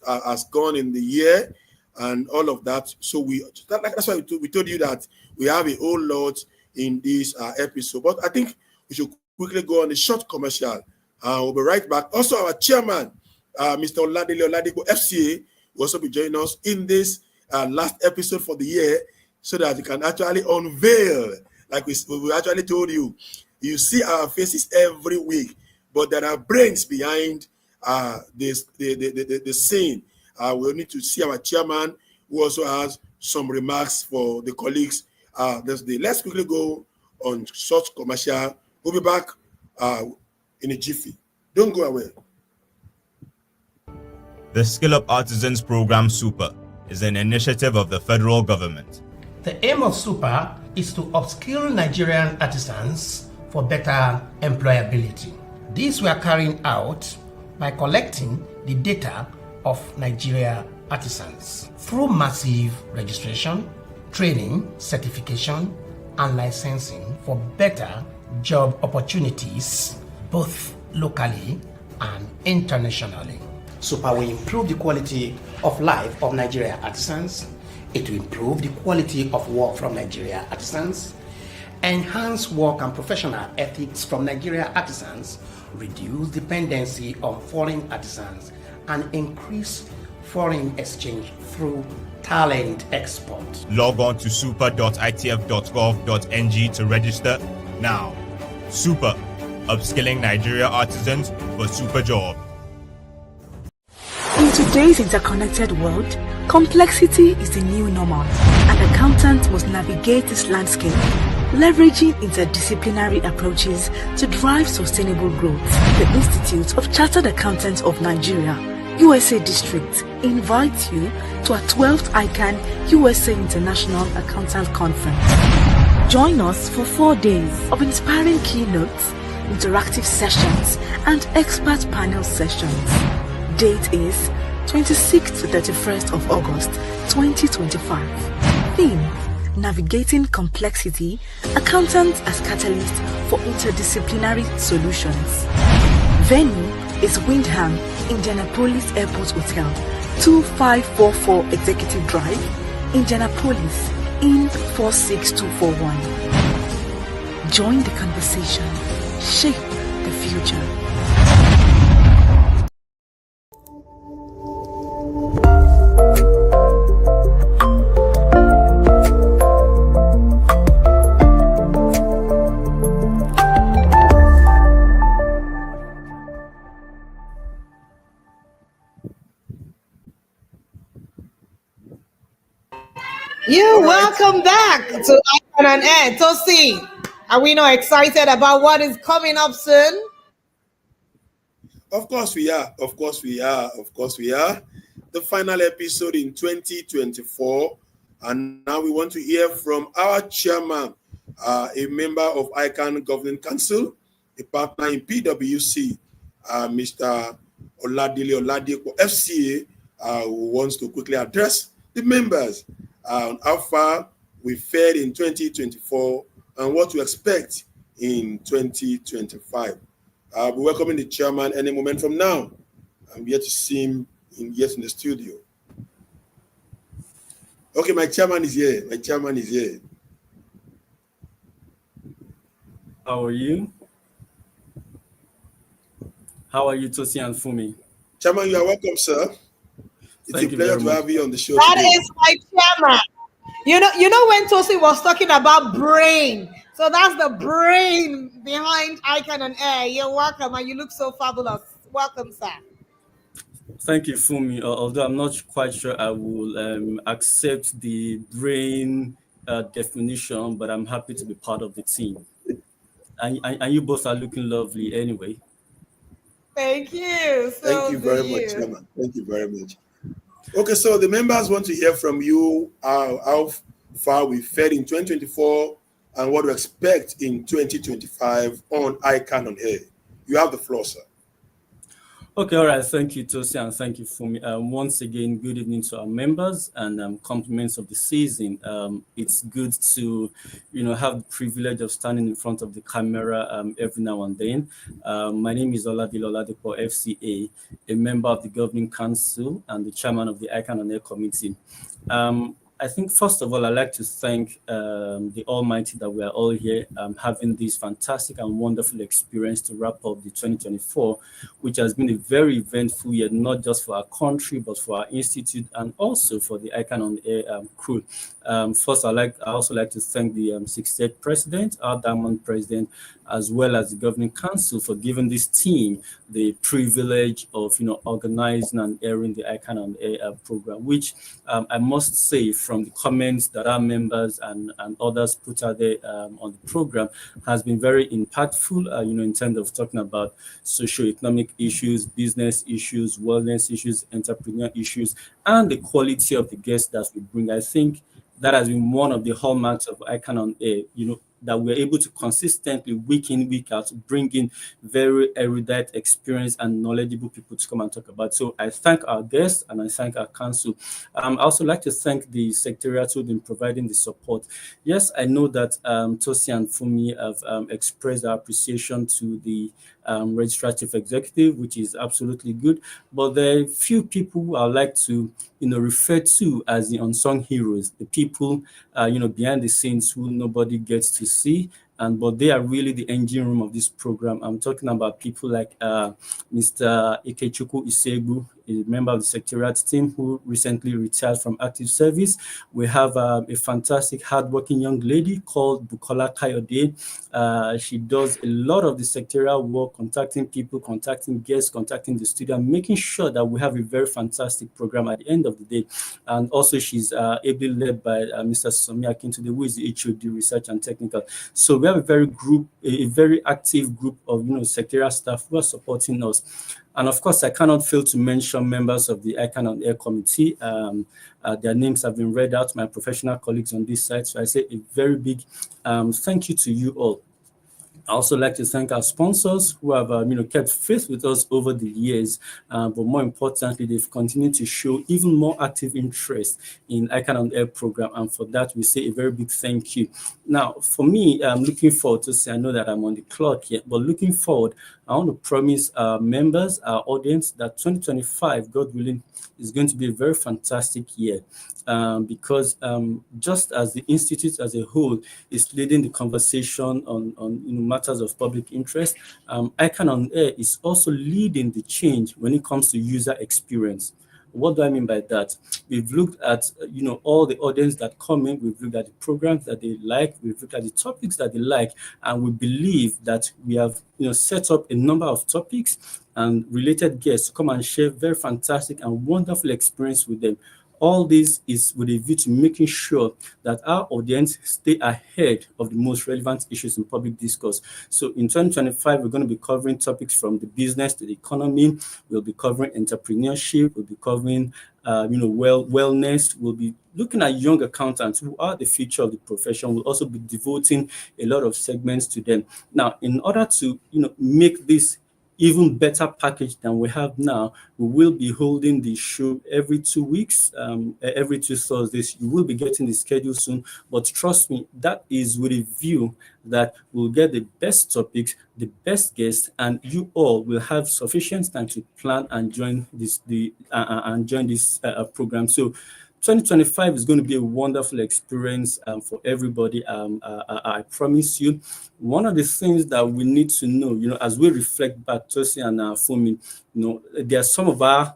gone in the year and all of that. So that's why we told you that we have a whole lot in this episode. But I think we should quickly go on a short commercial. We'll be right back. Also, our chairman, Mr. Oladile Oladipo FCA, will also be joining us in this last episode for the year so that we can actually unveil, like we actually told you. You see our faces every week, but there are brains behind the scene. We'll need to see our chairman, who also has some remarks for the colleagues. Let's quickly go on short commercial. We'll be back in a jiffy. Don't go away. The Skill Up Artisans Program Super is an initiative of the federal government. The aim of Super is to upskill Nigerian artisans for better employability. This we are carrying out by collecting the data of Nigeria artisans through massive registration, training, certification, and licensing for better job opportunities, both locally and internationally. Super will improve the quality of life of Nigeria artisans. It will improve the quality of work from Nigeria artisans, enhance work and professional ethics from Nigeria artisans, reduce dependency on foreign artisans, and increase foreign exchange through talent export. Log on to super.itf.gov.ng to register now. Super, upskilling Nigeria artisans for super job. In today's interconnected world, complexity is the new normal. An accountant must navigate this landscape, leveraging interdisciplinary approaches to drive sustainable growth. The Institute of Chartered Accountants of Nigeria, USA District, invites you to our 12th ICAN USA International Accountant Conference. Join us for 4 days of inspiring keynotes, interactive sessions, and expert panel sessions. Date is 26th to 31st of August 2025. Theme: Navigating Complexity, Accountants as Catalyst for Interdisciplinary Solutions. Venue is Windham, Indianapolis Airport Hotel, 2544 Executive Drive, Indianapolis, in 46241. Join the conversation. Shape the future. Welcome back to ICAN on Air. Tosi, are we not excited about what is coming up soon? Of course we are. Of course we are. Of course we are. The final episode in 2024. And now we want to hear from our chairman, a member of ICAN Governing Council, a partner in PwC, Mr. Oladile Oladipo FCA, who wants to quickly address the members on how far we fared in 2024 and what to expect in 2025. We're welcoming the chairman any moment from now. I'm yet to see him in the studio. Okay, my chairman is here. My chairman is here. How are you? How are you, Tosi and Fumi? Chairman, you are welcome, sir. It's Thank a pleasure to have you on the show That today. is my chairman. You know when Tosi was talking about brain. So that's the brain behind ICAN on Air. You're welcome, and you look so fabulous. Welcome, sir. Thank you, Fumi. Although I'm not quite sure I will accept the brain definition, but I'm happy to be part of the team. And you both are looking lovely anyway. Thank you. Thank So you do very much, you. Chairman. Thank you very much. Okay, so the members want to hear from you how far we fared in 2024 and what to expect in 2025 on ICAN on Air. You have the floor, sir. Okay, all right. Thank you, Tosi, and thank you, Fumi. Once again, good evening to our members and compliments of the season. It's good to, have the privilege of standing in front of the camera every now and then. My name is Oladile Oladipo, FCA, a member of the Governing Council and the chairman of the ICAN on Air Committee. I think, first of all, I'd like to thank the Almighty that we are all here having this fantastic and wonderful experience to wrap up the 2024, which has been a very eventful year, not just for our country, but for our institute and also for the ICAN on Air crew. First, I also like to thank the 68th president, our diamond president, as well as the governing council for giving this team the privilege of organizing and airing the ICAN on Air program, which I must say from the comments that our members and others put out there on the program has been very impactful, in terms of talking about socio-economic issues, business issues, wellness issues, entrepreneur issues, and the quality of the guests that we bring. I think that has been one of the hallmarks of ICAN on Air, that we're able to consistently, week in, week out, bring in very erudite, experienced, and knowledgeable people to come and talk about. So I thank our guests and I thank our council. I also like to thank the secretariat who've been providing the support. Yes, I know that Tosi and Fumi have expressed their appreciation to the registrar chief executive, which is absolutely good. But there are a few people who I like to, refer to as the unsung heroes, the people, behind the scenes who nobody gets to see. But they are really the engine room of this program. I'm talking about people like Mr. Ikechukwu Isegbu, a member of the secretariat team who recently retired from active service. We have a fantastic, hardworking young lady called Bukola Kayode. She does a lot of the secretarial work, contacting people, contacting guests, contacting the studio, and making sure that we have a very fantastic program at the end of the day. And also, she's ably led by Mr. Somi Akintude, who is the HOD Research and Technical. So we have a very active group of secretarial staff who are supporting us. And of course, I cannot fail to mention members of the ICAN on Air committee. Their names have been read out, my professional colleagues on this side. So I say a very big thank you to you all. I also like to thank our sponsors who have, kept faith with us over the years. But more importantly, they've continued to show even more active interest in ICAN on Air program. And for that, we say a very big thank you. Now, for me, I'm looking forward to say, I know that I'm on the clock here, but looking forward, I want to promise our members, our audience, that 2025, God willing, is going to be a very fantastic year. Because just as the Institute as a whole is leading the conversation on matters of public interest, ICAN on Air is also leading the change when it comes to user experience. What do I mean by that? We've looked at, all the audience that come in, we've looked at the programs that they like, we've looked at the topics that they like, and we believe that we have, set up a number of topics and related guests to come and share very fantastic and wonderful experience with them. All this is with a view to making sure that our audience stay ahead of the most relevant issues in public discourse. So in 2025, we're going to be covering topics from the business to the economy. We'll be covering entrepreneurship. We'll be covering, wellness. We'll be looking at young accountants who are the future of the profession. We'll also be devoting a lot of segments to them. Now, in order to, make this even better package than we have now, we will be holding the show every 2 weeks, every 2 Thursdays. You will be getting the schedule soon, but trust me, that is with a view that we'll get the best topics, the best guests, and you all will have sufficient time to plan and join this program. So 2025 is going to be a wonderful experience for everybody. I promise you. One of the things that we need to know, as we reflect back, Tosi and Fumi, there are some of our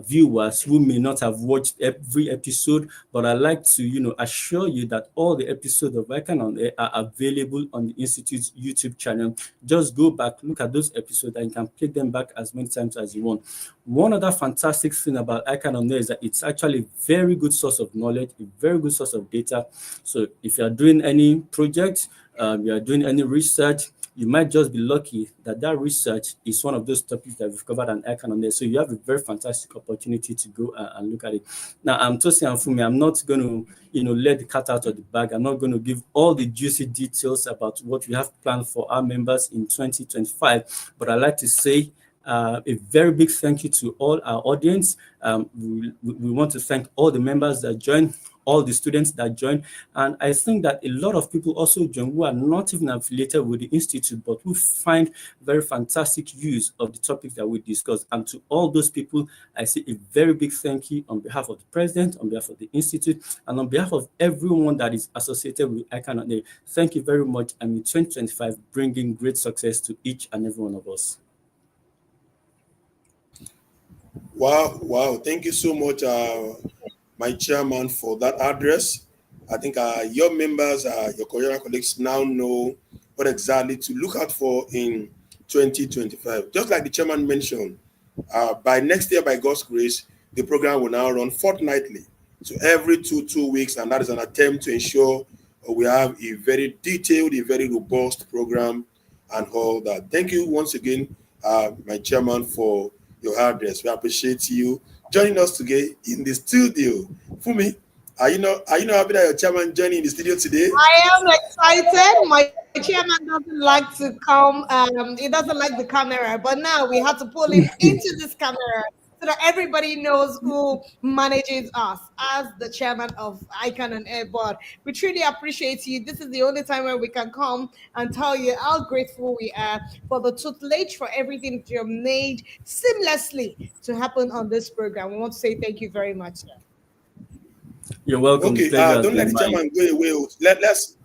viewers who may not have watched every episode, but I'd like to, assure you that all the episodes of ICAN on Air are available on the Institute's YouTube channel. Just go back, look at those episodes, and you can play them back as many times as you want. One other fantastic thing about ICAN on Air is that it's actually a very good source of knowledge, a very good source of data. So if you are doing any project, you are doing any research, you might just be lucky that research is one of those topics that we've covered on ICAN on there. So you have a very fantastic opportunity to go and look at it. Now, I'm Tosi and Fumi. I'm not going to, let the cat out of the bag. I'm not going to give all the juicy details about what we have planned for our members in 2025. But I'd like to say a very big thank you to all our audience. We want to thank all the members that joined, all the students that join. And I think that a lot of people also join who are not even affiliated with the Institute, but who find very fantastic use of the topic that we discussed. And to all those people, I say a very big thank you on behalf of the President, on behalf of the Institute, and on behalf of everyone that is associated with ICAN on Air. Thank you very much. And in 2025, bringing great success to each and every one of us. Wow. Thank you so much, my chairman, for that address. I think your members, your Korean colleagues now know what exactly to look out for in 2025. Just like the chairman mentioned, by next year, by God's grace, the program will now run fortnightly. So every two weeks, and that is an attempt to ensure we have a very detailed, a very robust program and all that. Thank you once again, my chairman, for your address. We appreciate you joining us today in the studio. Fumi, are you not happy that your chairman joining in the studio today? I am excited. My chairman doesn't like to come. He doesn't like the camera, but now we have to pull him into this camera so that everybody knows who manages us as the chairman of ICAN on Air Board. We truly appreciate you. This is the only time where we can come and tell you how grateful we are for the tutelage, for everything that you have made seamlessly to happen on this program. We want to say thank you very much, sir. You're welcome. Okay, don't let the chairman go away.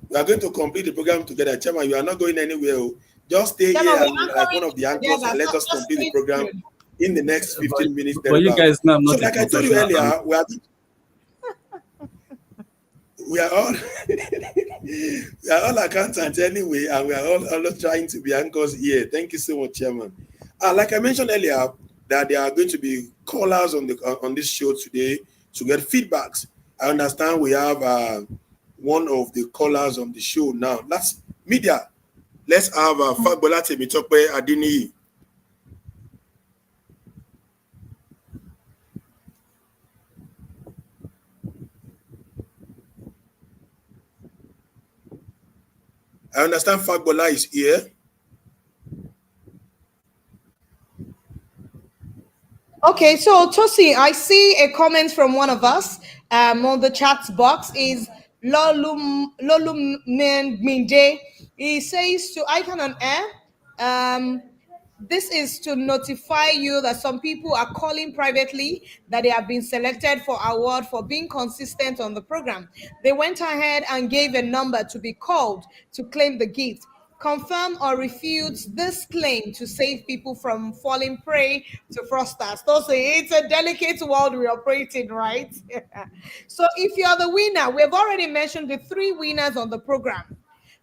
We are going to complete the program together. Chairman, you are not going anywhere. Just stay here like one of the anchors and let us complete the program in the next 15 minutes. But you guys know I'm not. So like I told you earlier, we are all we are all accountants anyway, and we are all trying to be anchors here. Thank you so much, Chairman. Like I mentioned earlier, that there are going to be callers on this show today to get feedbacks. I understand we have one of the callers on the show now. Let's have Fagbola Temitope Adini. I understand Fagbola is here. Okay, so Tosi, I see a comment from one of us on the chat box is Lolum Minde. He says to ICAN on Air, this is to notify you that some people are calling privately that they have been selected for award for being consistent on the program. They went ahead and gave a number to be called to claim the gift. Confirm or refute this claim to save people from falling prey to fraudsters. So it's a delicate world we operate in, right? So if you're the winner, we've already mentioned the 3 winners on the program.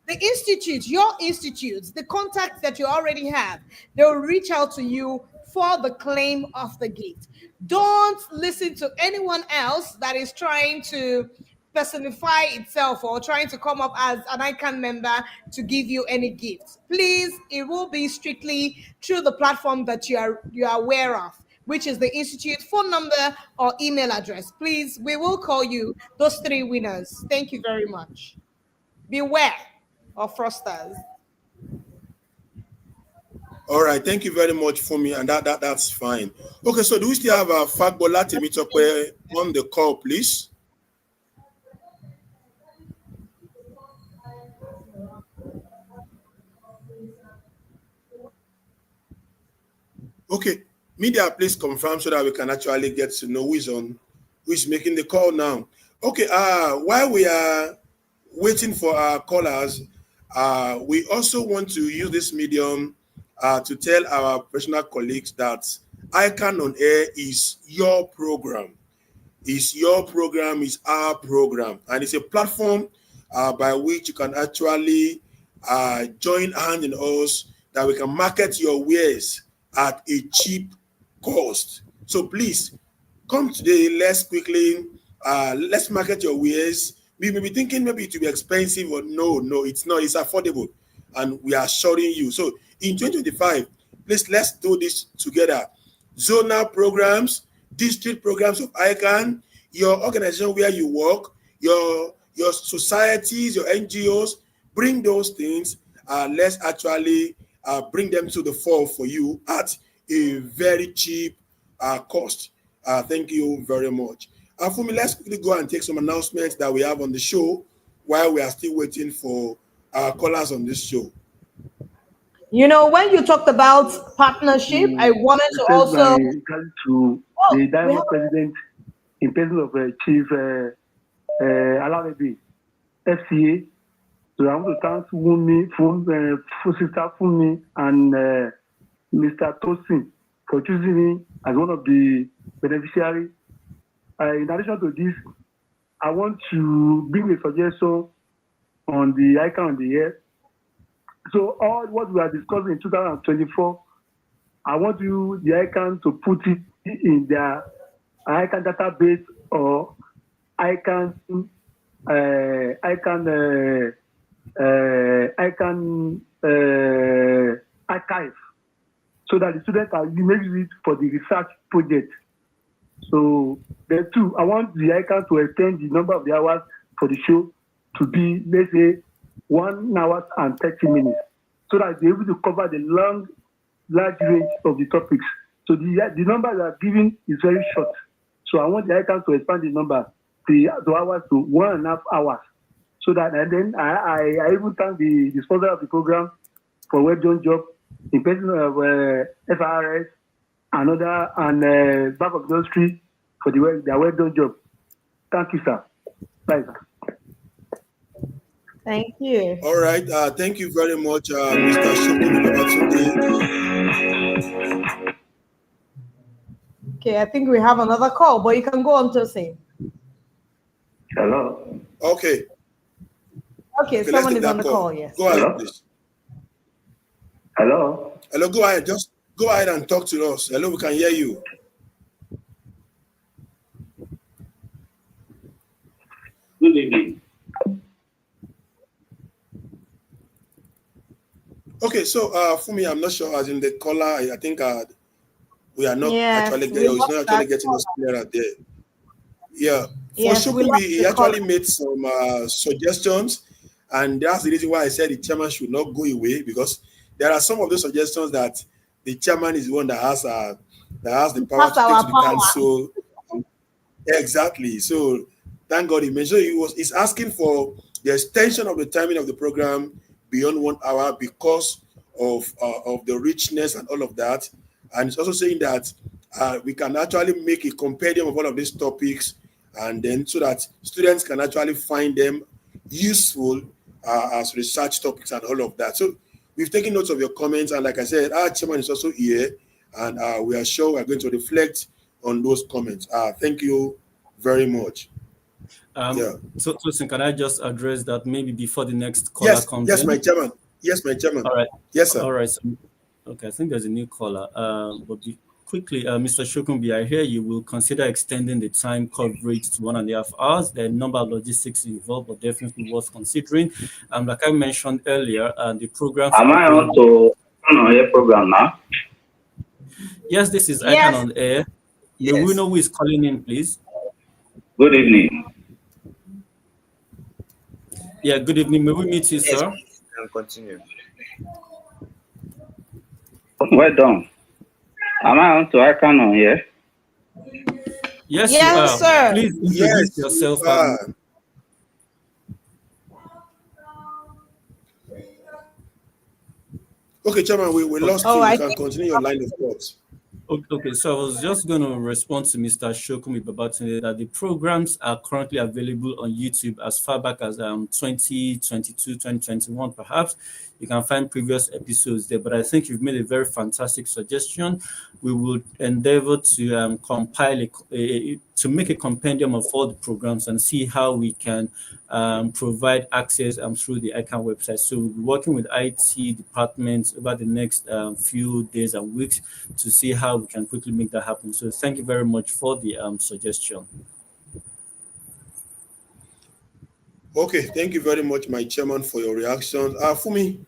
The institute, your institutes, the contacts that you already have, they'll reach out to you for the claim of the gift. Don't listen to anyone else that is trying to personify itself or trying to come up as an ICAN member to give you any gifts. Please, it will be strictly through the platform that you are aware of, which is the institute phone number or email address. Please, we will call you those 3 winners. Thank you very much. Beware of fraudsters. All right, thank you very much for me, and that's fine. Okay, so do we still have a Fagbola Temitope on the call, please? Okay, media, please confirm so that we can actually get to know who is making the call now. Okay, while we are waiting for our callers, we also want to use this medium to tell our professional colleagues that ICAN on Air is your program. It's your program, it's our program. And it's a platform by which you can actually join hand in us that we can market your wares at a cheap cost. So please come today. Let's market your wares. We may be thinking maybe it will be expensive, or no, it's not. It's affordable, and we are assuring you. So in 2025, please, let's do this together. Zonal programs, district programs of ICAN, your organization where you work, your societies, your NGOs, bring those things. Let's actually bring them to the fore for you at a very cheap cost. Thank you very much. Fumi, let's quickly go and take some announcements that we have on the show while we are still waiting for our callers on this show. You know, when you talked about partnership, I wanted to also to the Diamond President in person of Chief Alawebi, FCA. So I want to thank Sister Fumi and Mr. Tosin for choosing me as one of the beneficiaries. In addition to this, I want to bring a suggestion on the ICAN on the Air. So all what we are discussing in 2024, I want you, the ICAN, to put it in their ICAN database or ICAN archive, so that the students can use it for the research project. So there too, I want the ICAN to extend the number of the hours for the show to be, let's say, 1 hour and 30 minutes, so that they're able to cover the large range of the topics. So the number they are giving is very short. So I want the ICAN to expand the number, the hours to 1.5 hours. So that, and then I even thank the sponsor of the program for Web Done Job, in person of FRS and Bank of Industry for their Web Done Job. Thank you, sir. Bye. Thank you. All right. Thank you very much, Mr. Shokun. Okay, I think we have another call, but you can go on to say. Hello. Okay. Okay, someone is on the call, yes. Go ahead, please. Hello. Hello, go ahead. Just go ahead and talk to us. Hello, we can hear you. Good evening. Okay, so for me, I'm not sure, as in the caller, I think we are not actually getting, it's not actually getting us clearer there. Yeah. For Shokumi, he actually made some suggestions, and that's the reason why I said the chairman should not go away, because there are some of those suggestions that the chairman is the one that has the power to take to the council. Exactly. So thank God he mentioned he's asking for the extension of the timing of the program beyond 1 hour because of the richness and all of that. And it's also saying that we can actually make a compendium of all of these topics, and then so that students can actually find them useful as research topics and all of that. So we've taken notes of your comments, and like I said, our chairman is also here, and we are sure we're going to reflect on those comments. Thank you very much. So can I just address that maybe before the next caller comes in? Yes, my chairman. Yes, my chairman. All right. Yes, sir. All right. So, okay, I think there's a new caller. But quickly, Mr. Shokunbi, I hear you will consider extending the time coverage to 1.5 hours. There are a number of logistics involved, but definitely worth considering. Like I mentioned earlier, the program. Am I on to on air program now? Yes, this is ICAN on Air. Yes. May we know who is calling in, please? Good evening. Yeah, good evening. May we meet you, sir? And continue. Well done. Am I on to ICAN on Air? Yes, you are. Sir. Please introduce yourself. Okay, Chairman, we lost you. You can continue your line of thoughts. Okay, so I was just going to respond to Mr. Shokumi Babatunde that the programs are currently available on YouTube as far back as 2022, 2021, perhaps. You can find previous episodes there, but I think you've made a very fantastic suggestion. We will endeavor to compile to make a compendium of all the programs and see how we can provide access through the ICAN website. So we'll be working with IT departments over the next few days and weeks to see how we can quickly make that happen. So thank you very much for the suggestion. Okay, thank you very much, my chairman, for your reactions. Fumi,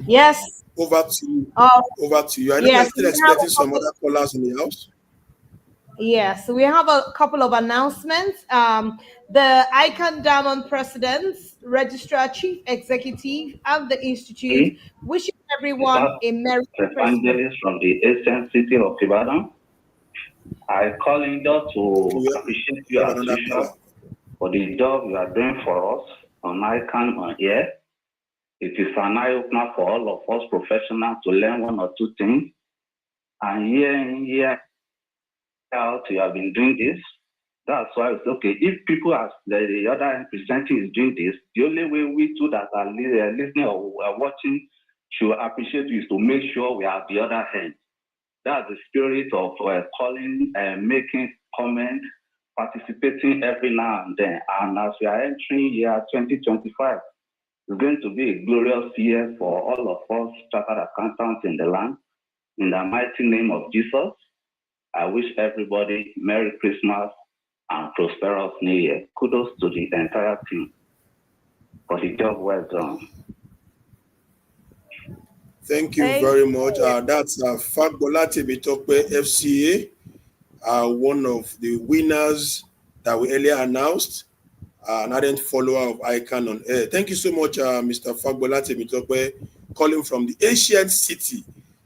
Yes. over to you. I know you're Yes. still expecting some other callers in the house. Yes, we have a couple of announcements. The ICAN Diamond President, Registrar, Chief Executive, and the Institute wishing everyone a Merry Christmas. Evangelist from the ancient city of Ibadan. I call in just to appreciate you as usual for the job you are doing for us on ICAN on air. It is an eye-opener for all of us professionals to learn one or two things. And year in, year out, you have been doing this. That's why it's okay. If people as the other presenting is doing this, the only way we two that are listening or watching should appreciate you is to make sure we are at the other hand. That's the spirit of calling and making comments, participating every now and then. And as we are entering year 2025, it's going to be a glorious year for all of us chartered accountants in the land. In the mighty name of Jesus, I wish everybody Merry Christmas and prosperous New Year. Kudos to the entire team for the job well done. Thank you very much. That's Fagbolati Bitokwe FCA, one of the winners that we earlier announced, an ardent follower of ICAN on air. Thank you so much, Mr. Fagbolati Bitokwe, calling from the ancient city.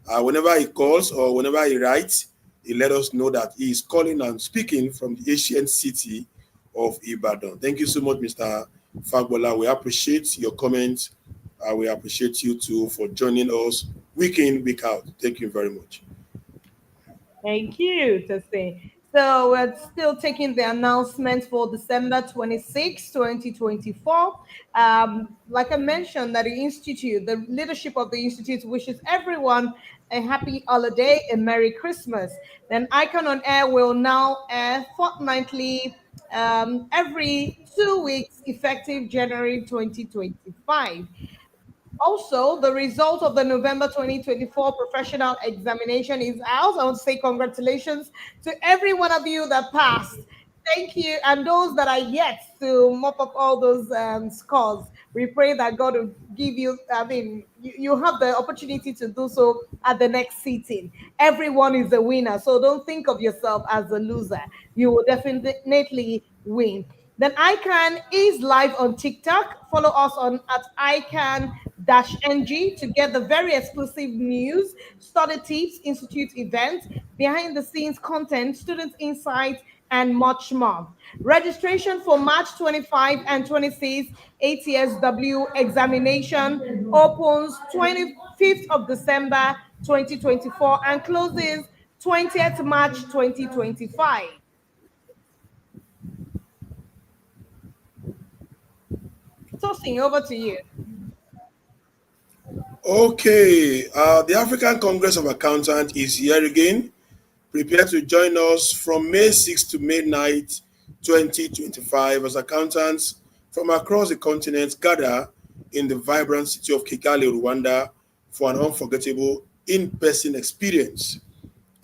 Whenever he calls or whenever he writes, he let us know that he is calling and speaking from the ancient city of Ibadan. Thank you so much, Mr. Fagbola. We appreciate your comments. We appreciate you too for joining us week in, week out. Thank you very much. Thank you, Tose. So we're still taking the announcement for December 26, 2024. Like I mentioned, that the Institute, the leadership of the Institute wishes everyone a happy holiday, a Merry Christmas. Then ICAN on Air will now air fortnightly every 2 weeks, effective January 2025. Also, the result of the November 2024 professional examination is out. I want to say congratulations to every one of you that passed. Thank you. And those that are yet to mop up all those scores, we pray that God will give you, you have the opportunity to do so at the next sitting. Everyone is a winner. So don't think of yourself as a loser. You will definitely win. Then ICAN is live on TikTok. Follow us on at ICAN-ngr to get the very exclusive news, study tips, institute events, behind the scenes content, student insights, and much more. Registration for March 25 and 26 ATSW examination opens 25th of December 2024 and closes 20th March 2025. Tossing over to you. Okay, the African Congress of Accountants is here again. Prepare to join us from May 6th to May 9th, 2025, as accountants from across the continent gather in the vibrant city of Kigali, Rwanda, for an unforgettable in-person experience.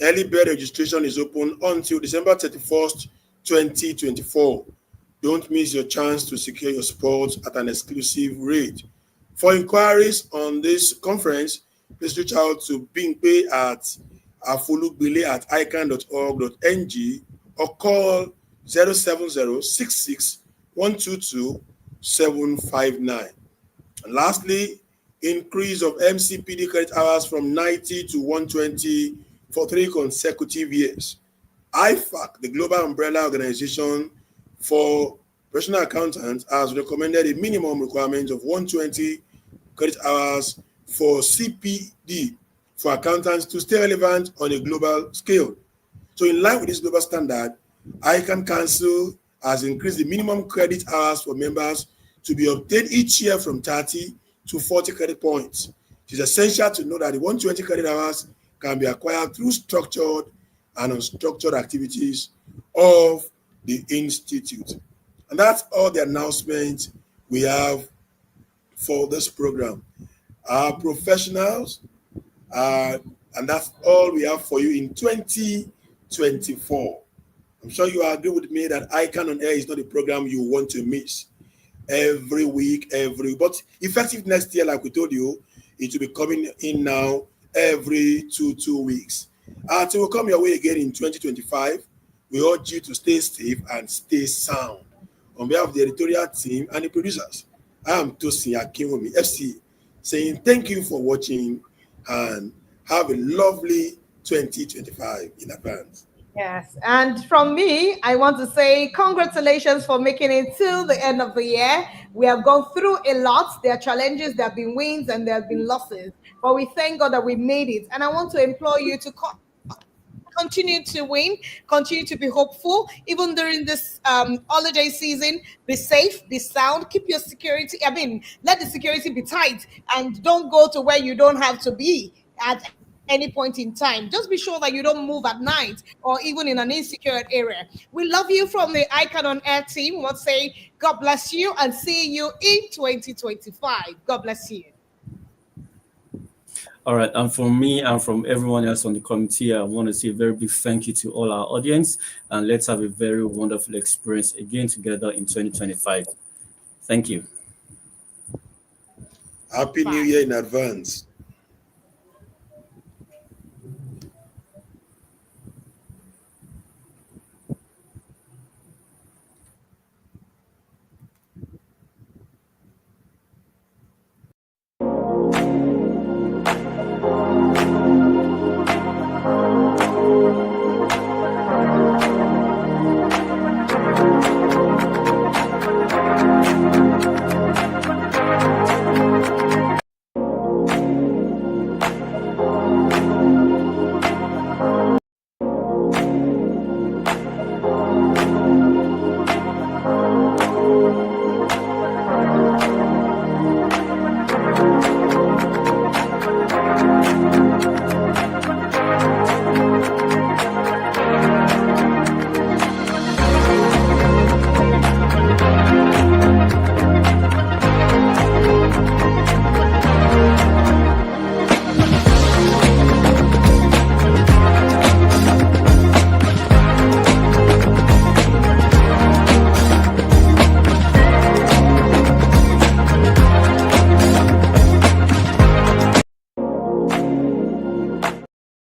Early bird registration is open until December 31st, 2024. Don't miss your chance to secure your spot at an exclusive rate. For inquiries on this conference, please reach out to Bingpe at afulugbile@ican.org.ng or call 070-66-122-759. And lastly, increase of MCPD credit hours from 90 to 120 for 3 consecutive years. IFAC, the global umbrella organization for professional accountants, has recommended a minimum requirement of 120 credit hours for CPD for accountants to stay relevant on a global scale. So in line with this global standard, ICAN Council has increased the minimum credit hours for members to be obtained each year from 30 to 40 credit points. It is essential to know that the 120 credit hours can be acquired through structured and unstructured activities of the institute. And that's all the announcements we have for this program. Our professionals, and that's all we have for you in 2024. I'm sure you agree with me that ICAN on Air is not a program you want to miss. Every week, but effective next year, like we told you, it will be coming in now every two weeks. Until we come your way again in 2025, we urge you to stay safe and stay sound. On behalf of the editorial team and the producers, I am Tosin Akinwumi, FC, saying thank you for watching and have a lovely 2025 in advance. Yes, and from me, I want to say congratulations for making it till the end of the year. We have gone through a lot. There are challenges, there have been wins, and there have been losses. But we thank God that we made it. And I want to implore you to continue to win, continue to be hopeful, even during this holiday season. Be safe, be sound, keep your security. Let the security be tight, and don't go to where you don't have to be at any point in time. Just be sure that you don't move at night or even in an insecure area. We love you from the ICAN on Air team. We'll say God bless you and see you in 2025. God bless you. All right, and from me and from everyone else on the committee, I want to say a very big thank you to all our audience, and let's have a very wonderful experience again together in 2025. Thank you. Happy New Year in advance.